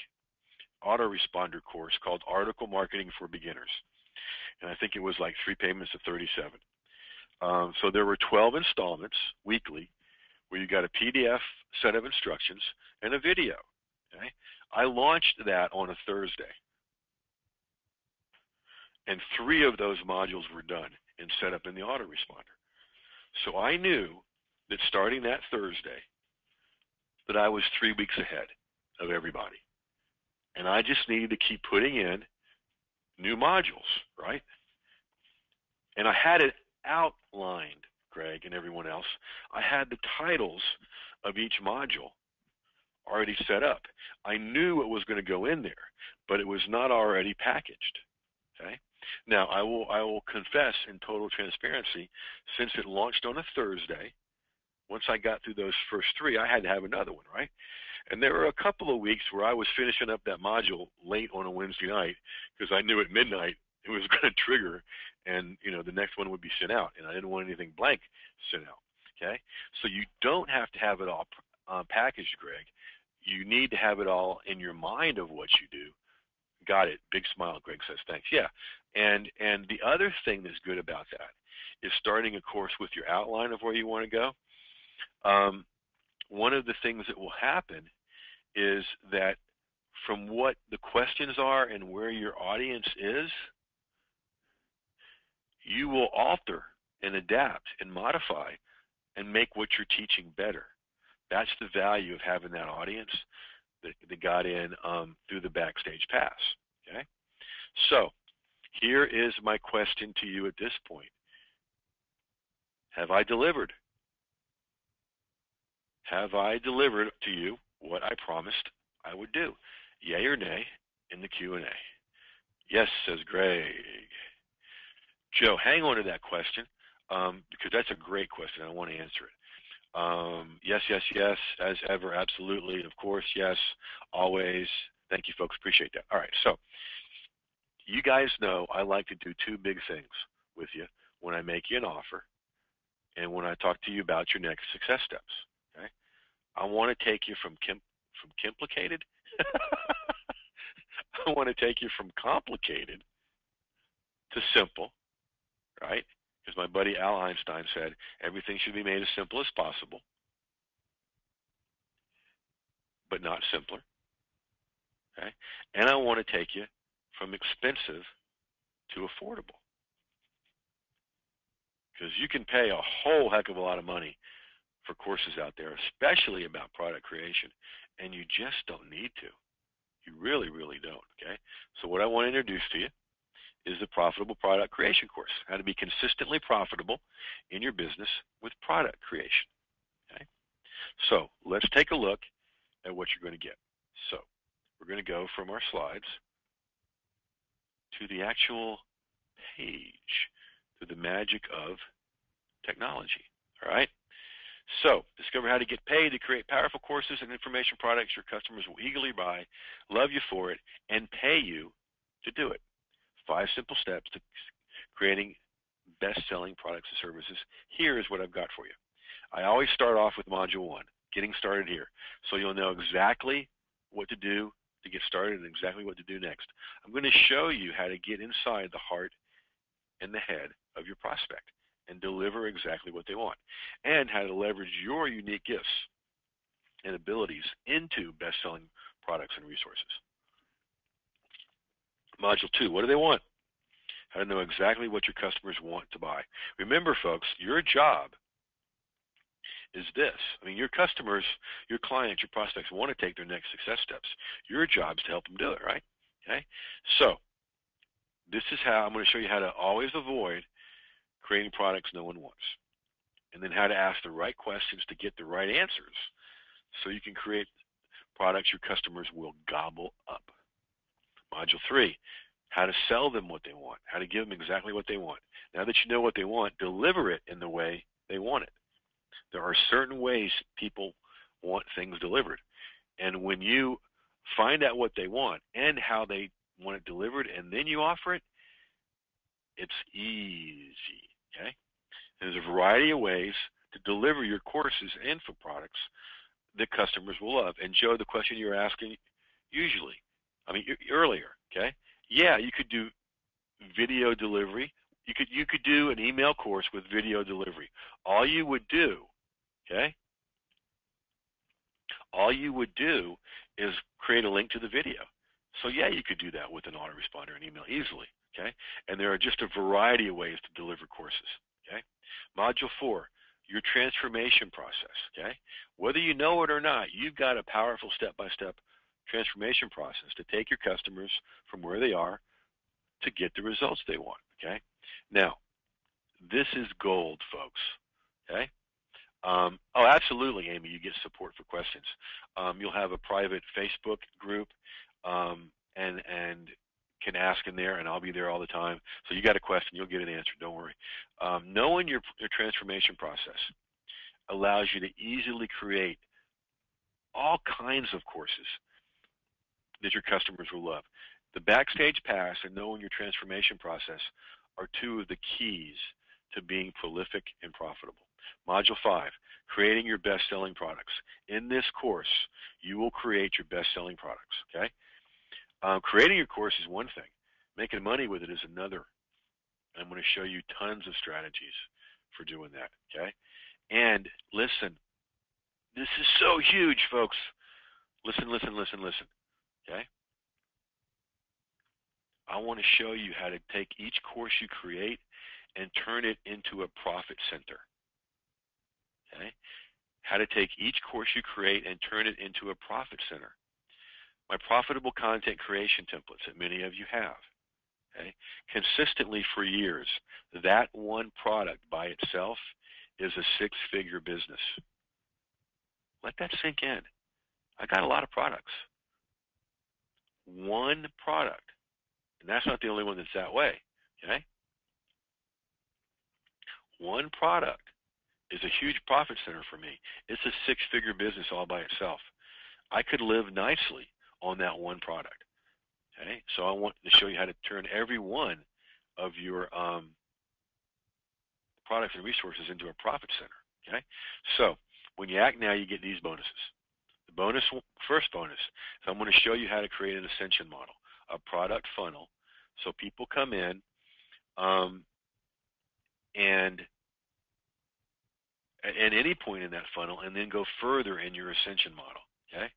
autoresponder course called Article Marketing for Beginners, and I think it was like 3 payments of 37. So there were 12 installments weekly where you got a PDF set of instructions and a video. Okay? I launched that on a Thursday, and 3 of those modules were done and set up in the autoresponder. So I knew that starting that Thursday that I was 3 weeks ahead of everybody. And I just needed to keep putting in new modules, right? And I had it outlined, Greg and everyone else. I had the titles of each module already set up. I knew what was going to go in there, but it was not already packaged, okay? Now, I will confess in total transparency, since it launched on a Thursday, once I got through those first 3, I had to have another one, right? And there were a couple of weeks where I was finishing up that module late on a Wednesday night because I knew at midnight it was going to trigger and, the next one would be sent out, and I didn't want anything blank sent out, okay? So you don't have to have it all packaged, Greg. You need to have it all in your mind of what you do. Got it. Big smile, Greg says, thanks. Yeah, and the other thing that's good about that is starting a course with your outline of where you want to go. One of the things that will happen is that from what the questions are and where your audience is, you will alter and adapt and modify and make what you're teaching better. That's the value of having that audience that got in through the backstage pass. Okay, so Here is my question to you at this point. Have I delivered? Have I delivered to you what I promised I would do? Yay or nay in the Q&A. Yes, says Greg. Joe, hang on to that question because that's a great question. I want to answer it. Yes, yes, yes, as ever, absolutely, of course, yes, always. Thank you, folks. Appreciate that. All right, so you guys know I like to do two big things with you when I make you an offer and when I talk to you about your next success steps. Okay, I want to take you from complicated. I want to take you from complicated to simple, right? Because my buddy Al Einstein said everything should be made as simple as possible, but not simpler. Okay, and I want to take you from expensive to affordable. Because you can pay a whole heck of a lot of money for courses out there, especially about product creation, and you just don't need to. You really, really don't, okay? So what I want to introduce to you is the Profitable Product Creation course, how to be consistently profitable in your business with product creation, okay? So let's take a look at what you're going to get. So we're going to go from our slides to the actual page, to the magic of technology, all right? So, discover how to get paid to create powerful courses and information products your customers will eagerly buy, love you for it, and pay you to do it. 5 simple steps to creating best-selling products and services. Here is what I've got for you. I always start off with Module 1, getting started here, so you'll know exactly what to do to get started and exactly what to do next. I'm going to show you how to get inside the heart and the head of your prospect and deliver exactly what they want, and how to leverage your unique gifts and abilities into best-selling products and resources. Module 2, what do they want? How to know exactly what your customers want to buy. Remember, folks, your job is this. I mean, your customers, your clients, your prospects want to take their next success steps. Your job is to help them do it, right? Okay? So, this is how I'm going to show you how to always avoid creating products no one wants, and then how to ask the right questions to get the right answers so you can create products your customers will gobble up. Module 3, how to sell them what they want, how to give them exactly what they want. Now that you know what they want, deliver it in the way they want it. There are certain ways people want things delivered, and when you find out what they want and how they want it delivered and then you offer it, it's easy. Okay? There's a variety of ways to deliver your courses and info products that customers will love. And Joe, the question you're asking earlier, okay? Yeah, you could do video delivery. You could do an email course with video delivery. All you would do, okay? All you would do is create a link to the video. So yeah, you could do that with an autoresponder and email easily, okay? And there are just a variety of ways to deliver courses, okay? Module 4, your transformation process, okay? Whether you know it or not, you've got a powerful step-by-step transformation process to take your customers from where they are to get the results they want, okay? Now, this is gold, folks, okay? Oh, absolutely, Amy, you get support for questions. You'll have a private Facebook group and can ask in there, and I'll be there all the time. So you got a question, you'll get an answer, don't worry. Knowing your transformation process allows you to easily create all kinds of courses that your customers will love. The Backstage Pass and knowing your transformation process are 2 of the keys to being prolific and profitable. Module 5, creating your best-selling products. In this course, you will create your best-selling products, okay? Creating your course is one thing. Making money with it is another. I'm going to show you tons of strategies for doing that, okay? And listen, this is so huge, folks. Listen, listen, listen, listen, okay? I want to show you how to take each course you create and turn it into a profit center, okay? How to take each course you create and turn it into a profit center. My profitable content creation templates that many of you have, Okay? Consistently for years, that one product by itself is a six-figure business. Let that sink in. I got a lot of products. One product, and that's not the only one that's that way. Okay? One product is a huge profit center for me. It's a six-figure business all by itself. I could live nicely on that one product. Okay? So I want to show you how to turn every one of your products and resources into a profit center. Okay? So when you act now, you get these bonuses. The first bonus, so I'm going to show you how to create an ascension model, a product funnel. So people come in and at any point in that funnel and then go further in your ascension model. Okay?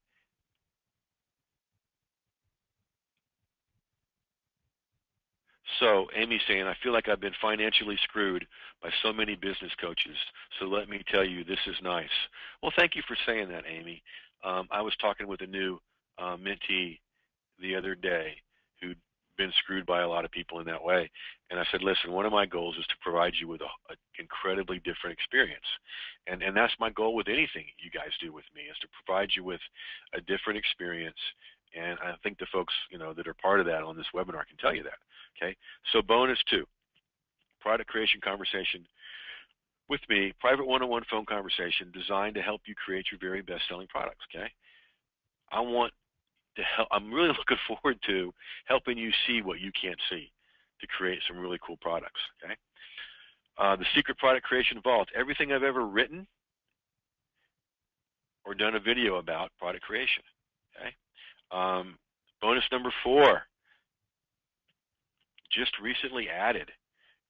So Amy's saying, I feel like I've been financially screwed by so many business coaches. So let me tell you, this is nice. Well, thank you for saying that, Amy. I was talking with a new mentee the other day who'd been screwed by a lot of people in that way. And I said, listen, one of my goals is to provide you with an incredibly different experience. And that's my goal with anything you guys do with me, is to provide you with a different experience. And I think the folks, that are part of that on this webinar can tell you that. Okay. So bonus 2, product creation conversation with me, private one-on-one phone conversation designed to help you create your very best-selling products. Okay. I want to help. I'm really looking forward to helping you see what you can't see to create some really cool products. Okay. The secret product creation vault, everything I've ever written or done a video about product creation. Okay. Bonus number 4, just recently added,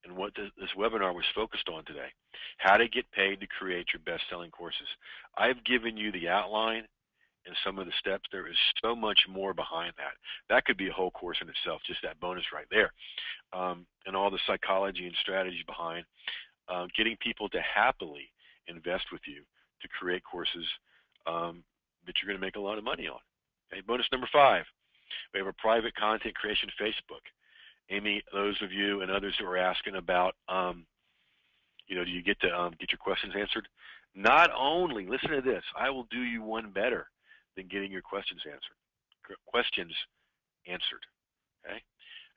and what this webinar was focused on today, how to get paid to create your best-selling courses. I've given you the outline and some of the steps. There is so much more behind that. That could be a whole course in itself, just that bonus right there. And all the psychology and strategy behind getting people to happily invest with you to create courses that you're going to make a lot of money on. Okay, bonus number 5, we have a private content creation Facebook. Amy, those of you and others who are asking about, do you get to get your questions answered? Not only, listen to this, I will do you one better than getting your questions answered. Okay?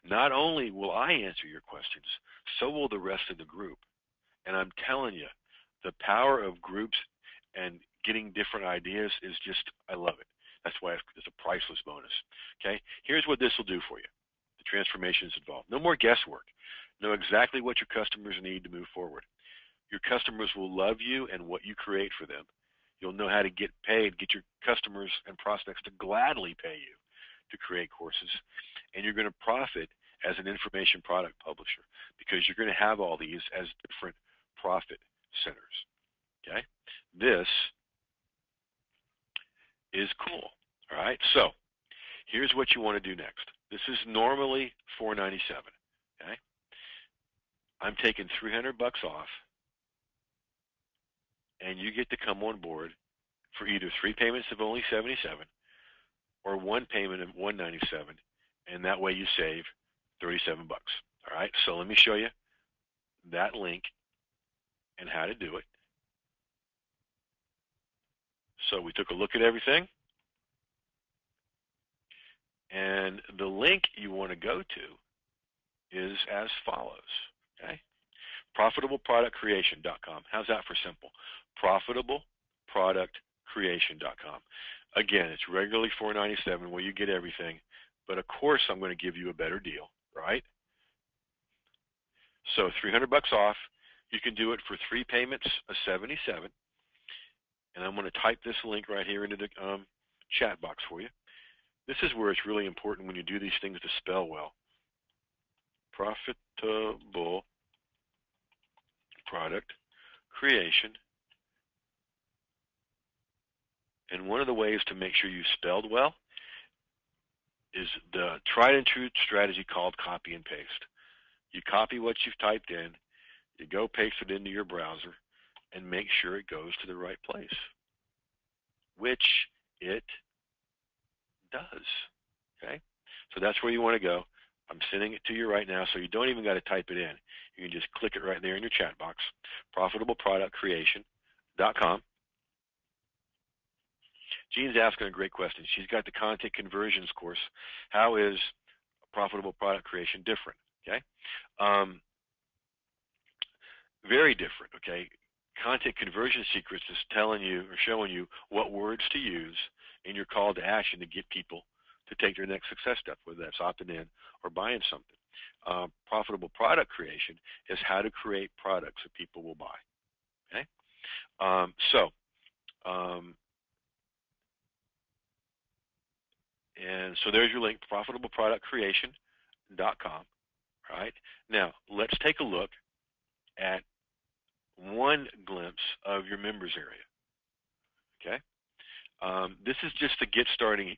Not only will I answer your questions, so will the rest of the group. And I'm telling you, the power of groups and getting different ideas is just, I love it. That's why it's a priceless bonus. Okay? Here's what this will do for you. The transformation is involved. No more guesswork. Know exactly what your customers need to move forward. Your customers will love you and what you create for them. You'll know how to get paid, get your customers and prospects to gladly pay you to create courses. And you're going to profit as an information product publisher because you're going to have all these as different profit centers. Okay? This is cool. All right? So here's what you want to do next. This is normally $497. Okay? I'm taking $300 off, and you get to come on board for either 3 payments of only $77 or 1 payment of $197, and that way you save $37. All right? So let me show you that link and how to do it. So we took a look at everything, and the link you want to go to is as follows. Okay? ProfitableProductCreation.com. How's that for simple? ProfitableProductCreation.com. Again, it's regularly $497 where you get everything, but of course I'm going to give you a better deal, right? So $300 off. You can do it for 3 payments of $77, and I'm going to type this link right here into the chat box for you. This is where it's really important when you do these things to spell well. Profitable Product Creation. And one of the ways to make sure you spelled well is the tried and true strategy called copy and paste. You copy what you've typed in, you go paste it into your browser, and make sure it goes to the right place, which it does. Okay? So that's where you want to go. I'm sending it to you right now, so you don't even got to type it in. You can just click it right there in your chat box, profitableproductcreation.com. Jean's asking a great question. She's got the content conversions course. How is profitable product creation different? Okay, very different. Okay, content conversion secrets is telling you or showing you what words to use in your call to action to get people to take their next success step, whether that's opting in or buying something. Profitable product creation is how to create products that people will buy. Okay, and so there's your link, profitableproductcreation.com. Right now, let's take a look at one glimpse of your members area. Okay, this is just the get started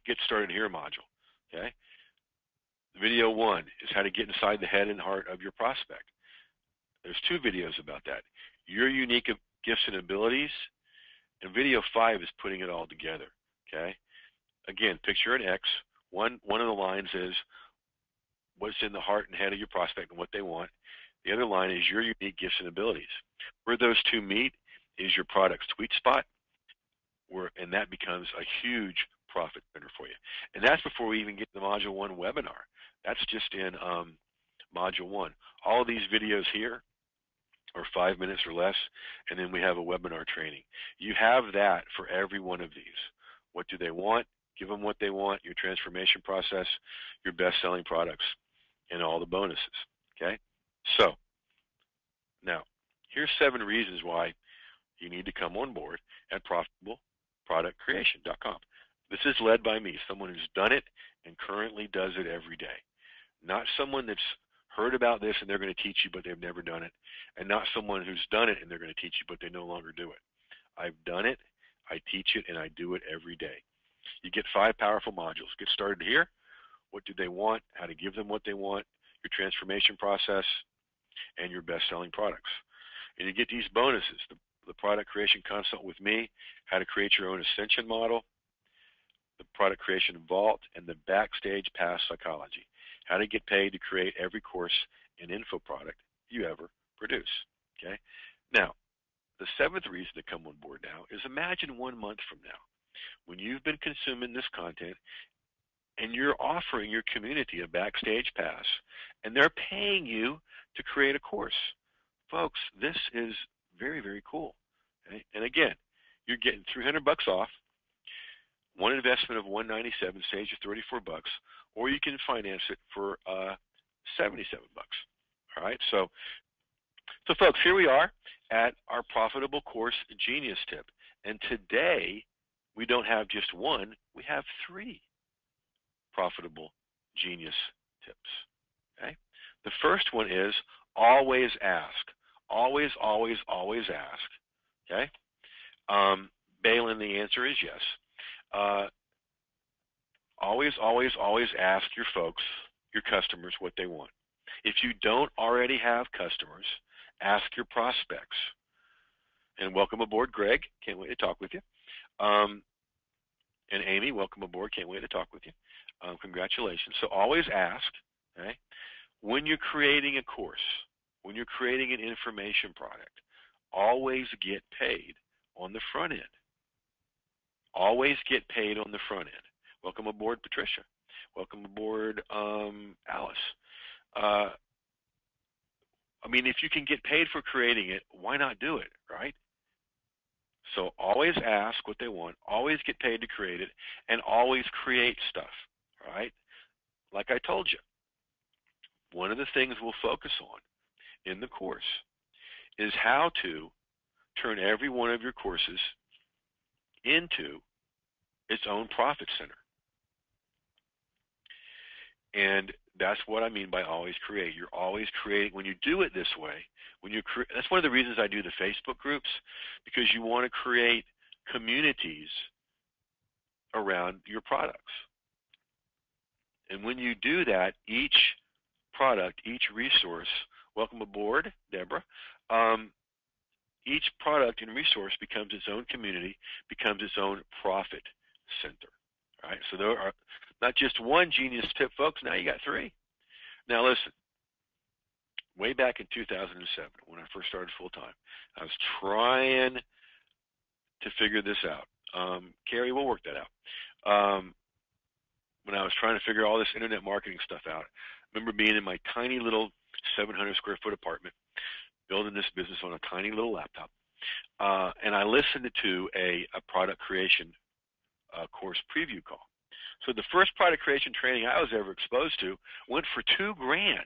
here module. Okay, video 1 is how to get inside the head and heart of your prospect. There's 2 videos about that. Your unique gifts and abilities, and video 5 is putting it all together. Okay, again, picture an X. One of the lines is what's in the heart and head of your prospect and what they want. The other line is your unique gifts and abilities. Where those 2 meet is your product's sweet spot, and that becomes a huge profit center for you. And that's before we even get to the Module 1 webinar. That's just in Module 1. All of these videos here are 5 minutes or less, and then we have a webinar training. You have that for every one of these. What do they want? Give them what they want, your transformation process, your best-selling products, and all the bonuses. Okay? So, now, here's 7 reasons why you need to come on board at profitableproductcreation.com. This is led by me, someone who's done it and currently does it every day. Not someone that's heard about this and they're going to teach you but they've never done it, and not someone who's done it and they're going to teach you but they no longer do it. I've done it, I teach it, and I do it every day. You get 5 powerful modules. Get started here. What do they want? How to give them what they want, your transformation process, and your best-selling products. And you get these bonuses, the product creation consult with me, how to create your own ascension model, the product creation vault, and the backstage pass psychology, how to get paid to create every course and info product you ever produce. Okay. Now, the 7th reason to come on board now is imagine 1 month from now when you've been consuming this content and you're offering your community a backstage pass and they're paying you to create a course. Folks, this is very, very cool. Okay? And again, you're getting $300 off. One investment of $197 saves you $34, or you can finance it for $77. All right, so folks, here we are at our profitable course genius tip, and today we don't have just 1; we have 3 profitable genius tips. Okay, the first one is always ask. Always, always, always ask. Okay, Balin, the answer is yes. Always, always, always ask your folks, your customers, what they want. If you don't already have customers, ask your prospects. And welcome aboard, Greg. Can't wait to talk with you. And Amy, welcome aboard. Can't wait to talk with you. Congratulations. So always ask. Okay? When you're creating a course, when you're creating an information product, always get paid on the front end. Always get paid on the front end. Welcome aboard, Patricia. Welcome aboard, Alice. I mean, if you can get paid for creating it, why not do it, right? So always ask what they want, always get paid to create it, and always create stuff, right? Like I told you, one of the things we'll focus on in the course is how to turn every one of your courses into its own profit center. And that's what I mean by always create. You're always creating. When you do it this way, that's one of the reasons I do the Facebook groups, because you want to create communities around your products. And when you do that, each product, each resource, welcome aboard, Deborah, each product and resource becomes its own community, becomes its own profit center. Right? So there are not just 1 genius tip, folks. Now you got 3. Now listen, way back in 2007, when I first started full time, I was trying to figure this out. Carrie, we'll work that out. When I was trying to figure all this internet marketing stuff out, I remember being in my tiny little 700 square foot apartment, building this business on a tiny little laptop. And I listened to a product creation course preview call. So the first product creation training I was ever exposed to went for $2,000.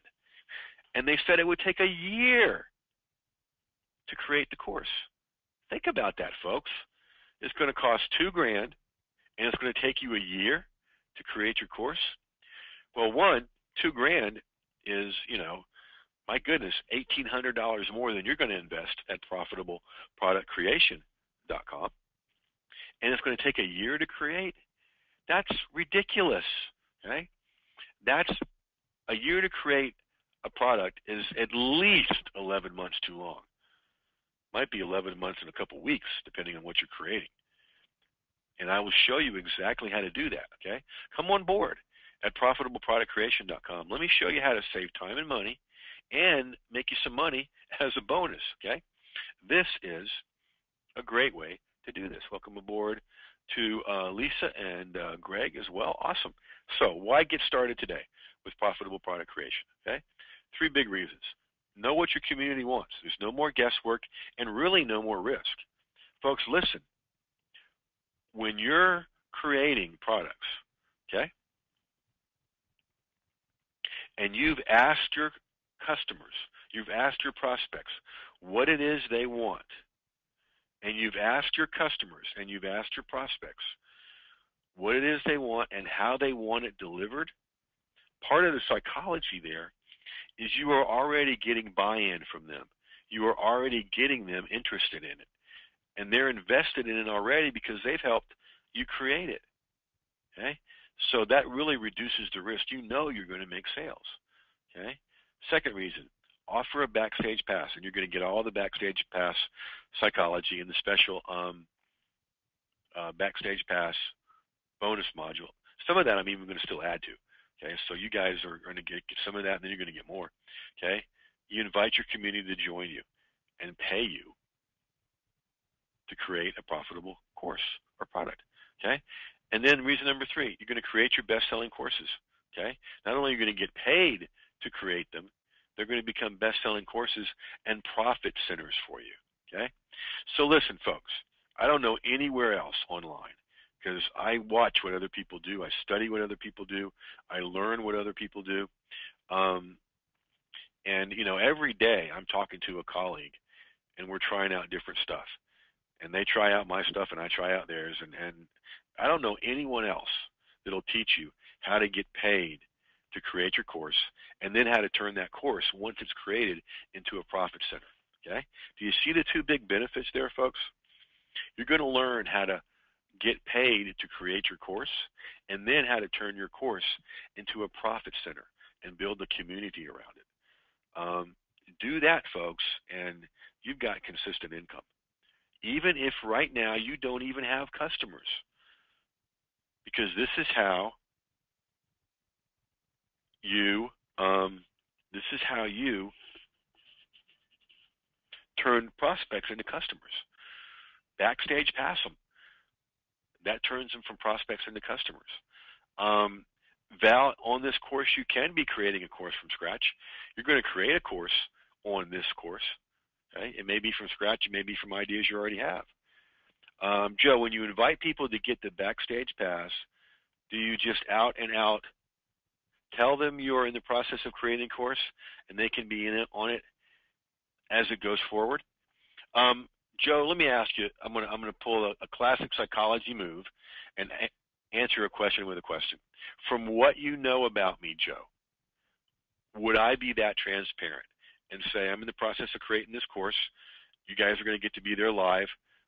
And they said it would take a year to create the course. Think about that, folks. It's going to cost $2,000 and it's going to take you a year to create your course. Well, $2,000 is, my goodness, $1,800 more than you're going to invest at profitableproductcreation.com. And it's going to take a year to create. That's ridiculous. Okay? That's a year to create a product is at least 11 months too long. Might be 11 months and a couple weeks, depending on what you're creating. And I will show you exactly how to do that. Okay? Come on board at profitableproductcreation.com. Let me show you how to save time and money and make you some money as a bonus. Okay? This is a great way to do this. Welcome aboard to Lisa and Greg as well. Awesome. So why get started today with profitable product creation? Okay? 3 big reasons. Know what your community wants. There's no more guesswork and really no more risk. Folks, listen. When you're creating products, okay, and you've asked your customers, you've asked your prospects what it is they want, and you've asked your customers and you've asked your prospects what it is they want and how they want it delivered, part of the psychology there is you are already getting buy-in from them. You are already getting them interested in it. And they're invested in it already because they've helped you create it. Okay? So that really reduces the risk. You know you're going to make sales. Okay? Second reason, offer a backstage pass, and you're going to get all the backstage pass psychology in the special backstage pass bonus module. Some of that I'm even going to still add to. Okay, so you guys are going to get some of that, and then you're going to get more. Okay, you invite your community to join you and pay you to create a profitable course or product. Okay, and then reason number 3, you're going to create your best-selling courses. Okay, not only are you going to get paid to create them, they're going to become best-selling courses and profit centers for you. Okay, so listen, folks, I don't know anywhere else online, because I watch what other people do. I study what other people do. I learn what other people do. And, every day I'm talking to a colleague, and we're trying out different stuff. And they try out my stuff, and I try out theirs. And I don't know anyone else that will teach you how to get paid to create your course, and then how to turn that course, once it's created, into a profit center. Okay? Do you see the 2 big benefits there, folks? You're going to learn how to get paid to create your course, and then how to turn your course into a profit center and build a community around it. Do that, folks, and you've got consistent income. Even if right now you don't even have customers, because this is how you turn prospects into customers. Backstage pass them. That turns them from prospects into customers. Val, on this course, you can be creating a course from scratch. You're going to create a course on this course. Okay? It may be from scratch. It may be from ideas you already have. Joe, when you invite people to get the backstage pass, do you just out and out tell them you're in the process of creating a course and they can be on it as it goes forward? Joe, let me ask you, I'm going to pull a classic psychology move and answer a question with a question. From what you know about me, Joe, would I be that transparent and say, I'm in the process of creating this course. You guys are going to get to be there live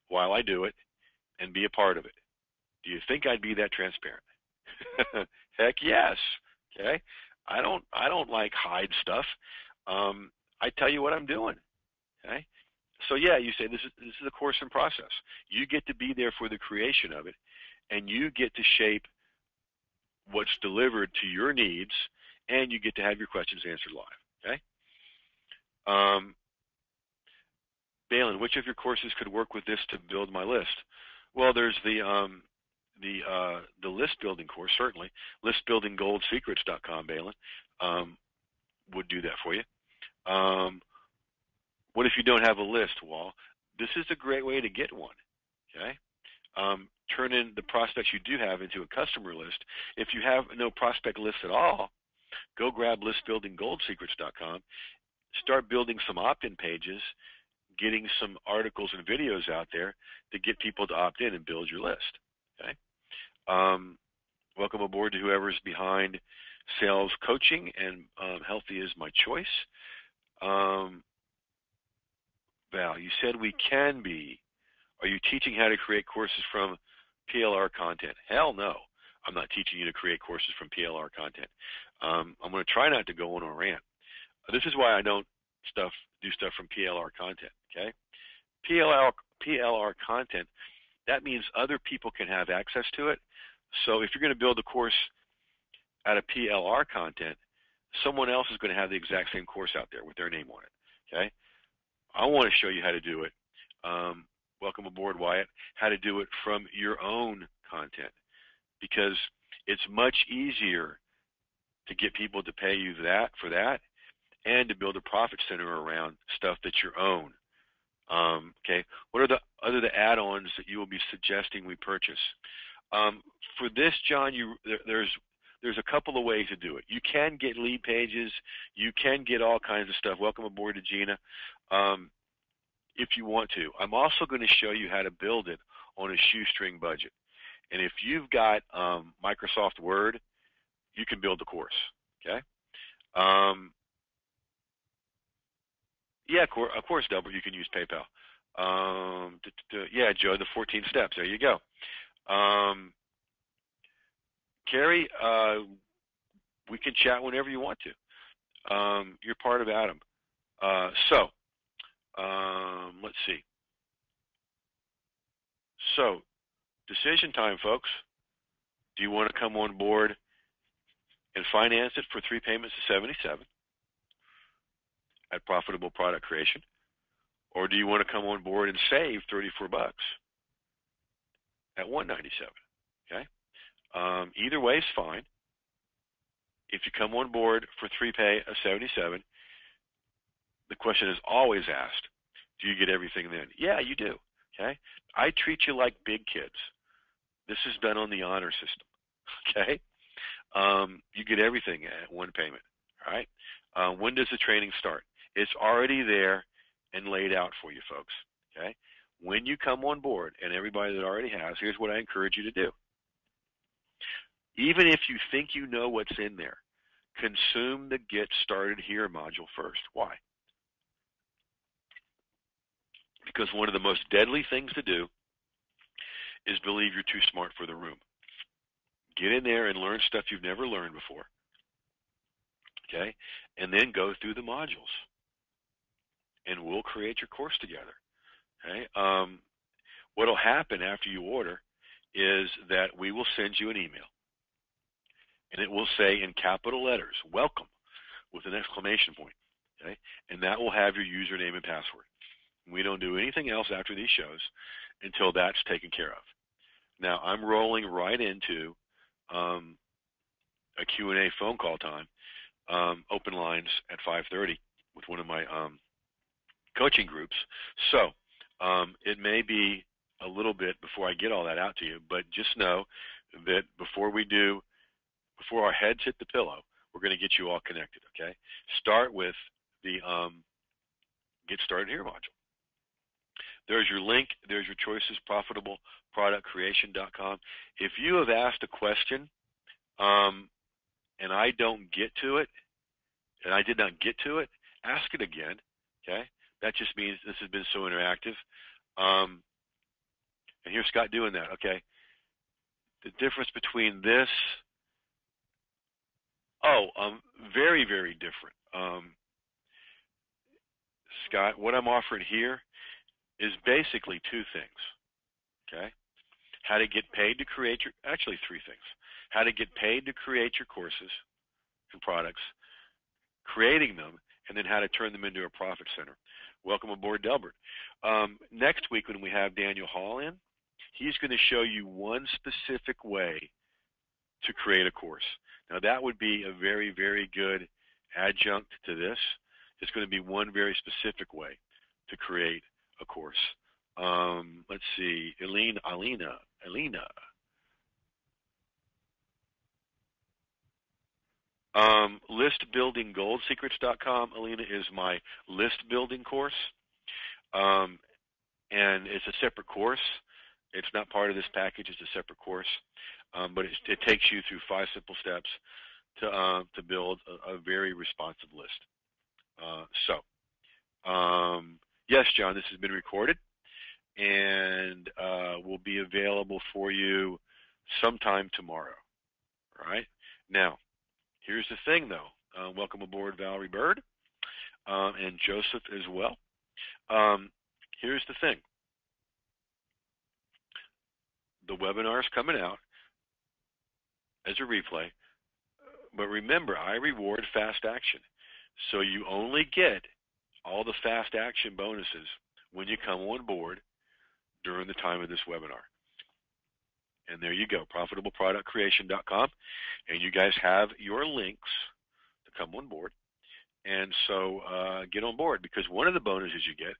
while I do it and be a part of it. Do you think I'd be that transparent? Heck yes. Okay. I don't like hide stuff. I tell you what I'm doing. Okay. So yeah, you say this is a course in process. You get to be there for the creation of it, and you get to shape what's delivered to your needs and you get to have your questions answered live. Okay. Um, Balin, which of your courses could work with this to build my list? Well, there's the list building course, certainly. Listbuildinggoldsecrets.com, Balin, would do that for you. What if you don't have a list? Well, this is a great way to get one. Okay. Turn in the prospects you do have into a customer list. If you have no prospect list at all, go grab listbuildinggoldsecrets.com, start building some opt-in pages, getting some articles and videos out there to get people to opt in and build your list. Okay. Welcome aboard to whoever's behind sales coaching and healthy is my choice. Val, you said we can be. Are you teaching how to create courses from PLR content? Hell no. I'm not teaching you to create courses from PLR content. I'm going to try not to go on a rant. This is why I don't do stuff from PLR content. Okay, PLR content, that means other people can have access to it. So if you're going to build a course out of PLR content, someone else is going to have the exact same course out there with their name on it. Okay, I want to show you how to do it. Welcome aboard, Wyatt. How to do it from your own content, because it's much easier to get people to pay you for that, and to build a profit center around stuff that's your own. Okay, what are the other add-ons that you will be suggesting we purchase? For this, John, there's a couple of ways to do it. You can get lead pages. You can get all kinds of stuff. Welcome aboard to Gina. If you want to. I'm also going to show you how to build it on a shoestring budget. And if you've got Microsoft Word, you can build the course. Okay. Yeah, of course, Double. You can use PayPal. Yeah, Joe, the 14 steps. There you go. Carrie, we can chat whenever you want to. You're part of Adam. Let's see. So, decision time, folks. Do you want to come on board and finance it for 3 payments of $77 at Profitable Product Creation? Or do you want to come on board and save $34 at $197? Okay. Either way is fine. If you come on board for 3 pay of $77, the question is always asked, do you get everything then? Yeah, you do. Okay. I treat you like big kids. This is done on the honor system. Okay. You get everything at 1 payment. All right. When does the training start? It's already there and laid out for you, folks. Okay. When you come on board, and everybody that already has, here's what I encourage you to do. Even if you think you know what's in there, consume the Get Started Here module first. Why? Because one of the most deadly things to do is believe you're too smart for the room. Get in there and learn stuff you've never learned before. Okay? And then go through the modules. And we'll create your course together. Okay? What will happen after you order is that we will send you an email. And it will say in capital letters, welcome, with an exclamation point. Okay? And that will have your username and password. We don't do anything else after these shows until that's taken care of. Now, I'm rolling right into a Q&A phone call time, open lines at 5:30 with one of my coaching groups. So it may be a little bit before I get all that out to you, but just know that before our heads hit the pillow, we're going to get you all connected, okay? Start with the Get Started Here module. There's your link. There's your choices, profitableproductcreation.com. If you have asked a question and I don't get to it, and I did not get to it, ask it again, okay? That just means this has been so interactive. And here's Scott doing that, okay? The difference between this, very, very different. Scott, what I'm offering here is basically 2 things, okay? How to get paid to create actually 3 things. How to get paid to create your courses, and products, creating them, and then how to turn them into a profit center. Welcome aboard, Delbert. Next week when we have Daniel Hall in, he's going to show you one specific way to create a course. Now that would be a very, very good adjunct to this. It's going to be one very specific way to create a course. Let's see, Alina. Listbuildinggoldsecrets.com, Alina, is my list building course. And it's a separate course. It's not part of this package. It's a separate course. But it takes you through 5 simple steps to build a very responsive list. Yes, John, this has been recorded and will be available for you sometime tomorrow. All right? Now, here's the thing, though. Welcome aboard, Valerie Bird, and Joseph as well. Here's the thing. The webinar is coming out as a replay, but remember, I reward fast action. So you only get all the fast action bonuses when you come on board during the time of this webinar. And there you go, profitableproductcreation.com. And you guys have your links to come on board. And so get on board, because one of the bonuses you get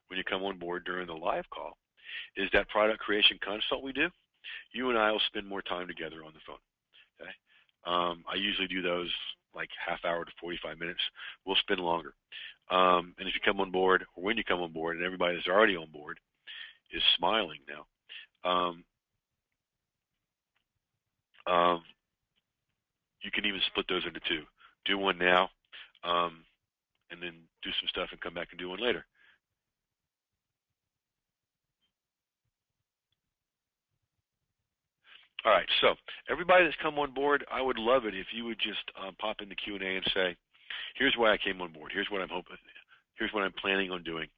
when you come on board during the live call is that product creation consult we do. You and I will spend more time together on the phone. Okay? I usually do those like half hour to 45 minutes. We'll spend longer. And if you come on board, or when you come on board, and everybody that's already on board is smiling now, you can even split those into 2. Do one now, and then do some stuff and come back and do one later. All right, so everybody that's come on board, I would love it if you would just pop in the Q&A and say, here's why I came on board. Here's what I'm hoping. Here's what I'm planning on doing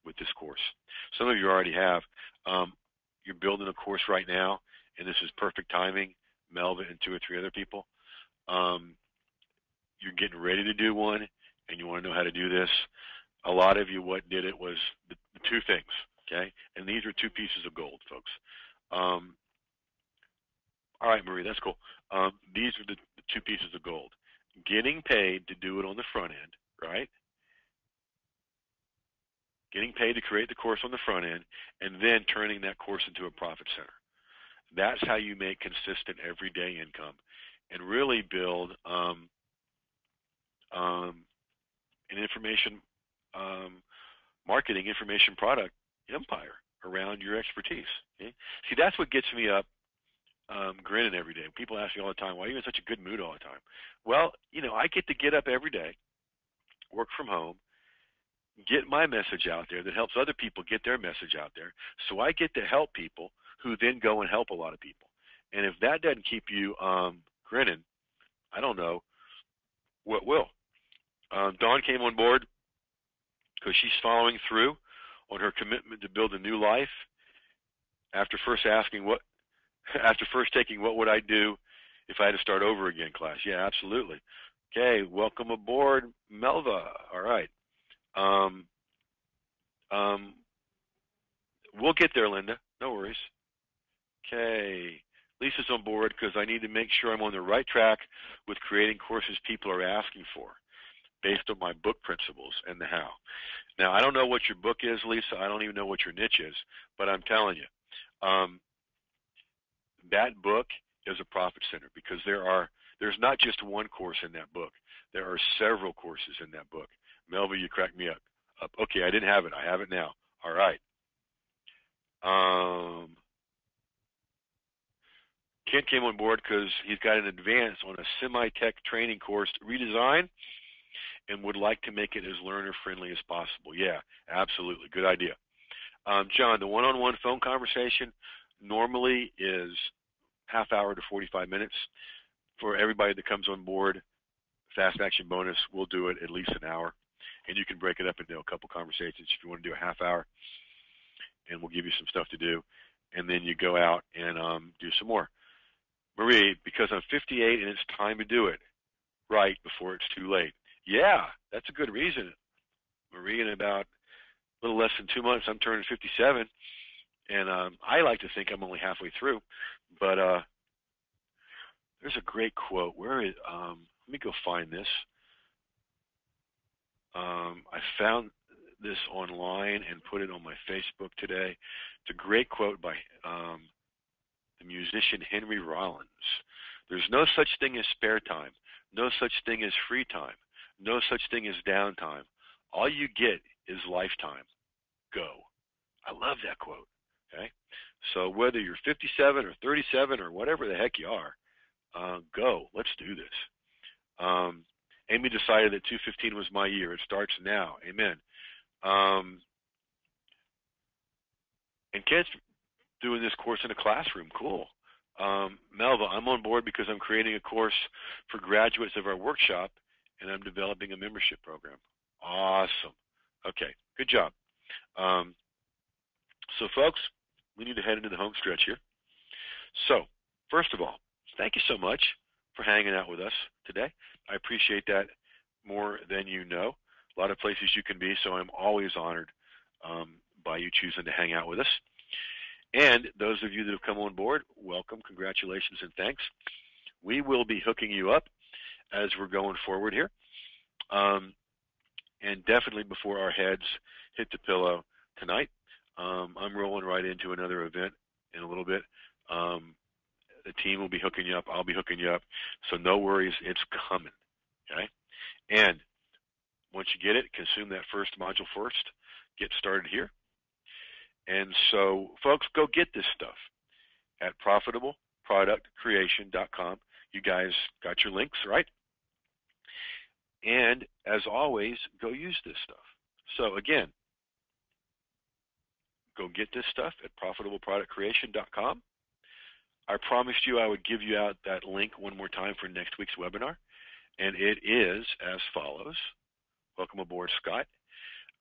with this course. Some of you already have. You're building a course right now, and this is perfect timing. Melva and 2 or 3 other people. You're getting ready to do one, and you want to know how to do this. A lot of you, what did it was the 2 things, okay? And these are 2 pieces of gold, folks. All right, Marie, that's cool. These are the 2 pieces of gold. Getting paid to do it on the front end, right? Getting paid to create the course on the front end, and then turning that course into a profit center. That's how you make consistent everyday income and really build an information marketing, information product empire around your expertise. Okay? See, that's what gets me up grinning every day. People ask me all the time, why are you in such a good mood all the time? Well, you know, I get to get up every day, work from home, get my message out there that helps other people get their message out there. So I get to help people who then go and help a lot of people. And if that doesn't keep you grinning, I don't know what will. Dawn came on board because she's following through on her commitment to build a new life after first taking what would I do if I had to start over again class. Yeah, absolutely. Okay, welcome aboard, Melva. All right. We'll get there, Linda. No worries. Okay. Lisa's on board because I need to make sure I'm on the right track with creating courses people are asking for based on my book principles and the how. Now, I don't know what your book is, Lisa. I don't even know what your niche is, but I'm telling you, that book is a profit center because there's not just one course in that book. There are several courses in that book. Melva, you cracked me up. Okay, I didn't have it. I have it now. All right. Kent came on board because he's got an advance on a semi-tech training course redesign and would like to make it as learner-friendly as possible. Yeah, absolutely. Good idea. John, the one-on-one phone conversation normally is half hour to 45 minutes. For everybody that comes on board, fast action bonus, we'll do it at least an hour. And you can break it up into a couple conversations if you want to do a half hour. And we'll give you some stuff to do. And then you go out and do some more. Marie, because I'm 58 and it's time to do it, right before it's too late. Yeah, that's a good reason, Marie. In about a little less than 2 months, I'm turning 57, and I like to think I'm only halfway through. But there's a great quote. Where is? Let me go find this. I found this online and put it on my Facebook today. It's a great quote by the musician Henry Rollins. There's no such thing as spare time, no such thing as free time, no such thing as downtime. All you get is lifetime. Go. I love that quote. Okay? So whether you're 57 or 37 or whatever the heck you are, go. Let's do this. Amy decided that 215 was my year. It starts now. Amen. And Ken's doing this course in a classroom. Cool. Melva, I'm on board because I'm creating a course for graduates of our workshop, and I'm developing a membership program. Awesome. Okay, good job. So, folks, we need to head into the home stretch here. So, first of all, thank you so much for hanging out with us today. I appreciate that more than you know. A lot of places you can be, so I'm always honored by you choosing to hang out with us. And those of you that have come on board, welcome, congratulations, and thanks. We will be hooking you up as we're going forward here. And definitely before our heads hit the pillow tonight, I'm rolling right into another event in a little bit. The team will be hooking you up. I'll be hooking you up. So no worries, it's coming. Okay? And once you get it, consume that first module first. Get started here. And so, folks, go get this stuff at profitableproductcreation.com. You guys got your links, right? And as always, go use this stuff. So again, go get this stuff at profitableproductcreation.com. I promised you I would give you out that link one more time for next week's webinar, and it is as follows. Welcome aboard, Scott.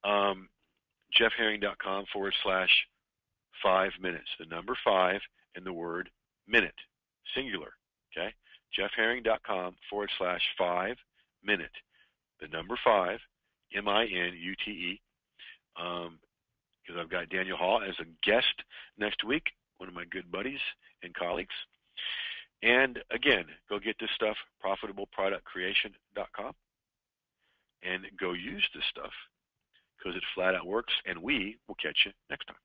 jeffherring.com/5 minutes. The number 5 and the word minute, singular. Okay? jeffherring.com/5 minute. The number 5, MINUTE. Because I've got Daniel Hall as a guest next week, one of my good buddies and colleagues. And again, go get this stuff, profitableproductcreation.com, and go use this stuff because it flat out works, and we will catch you next time.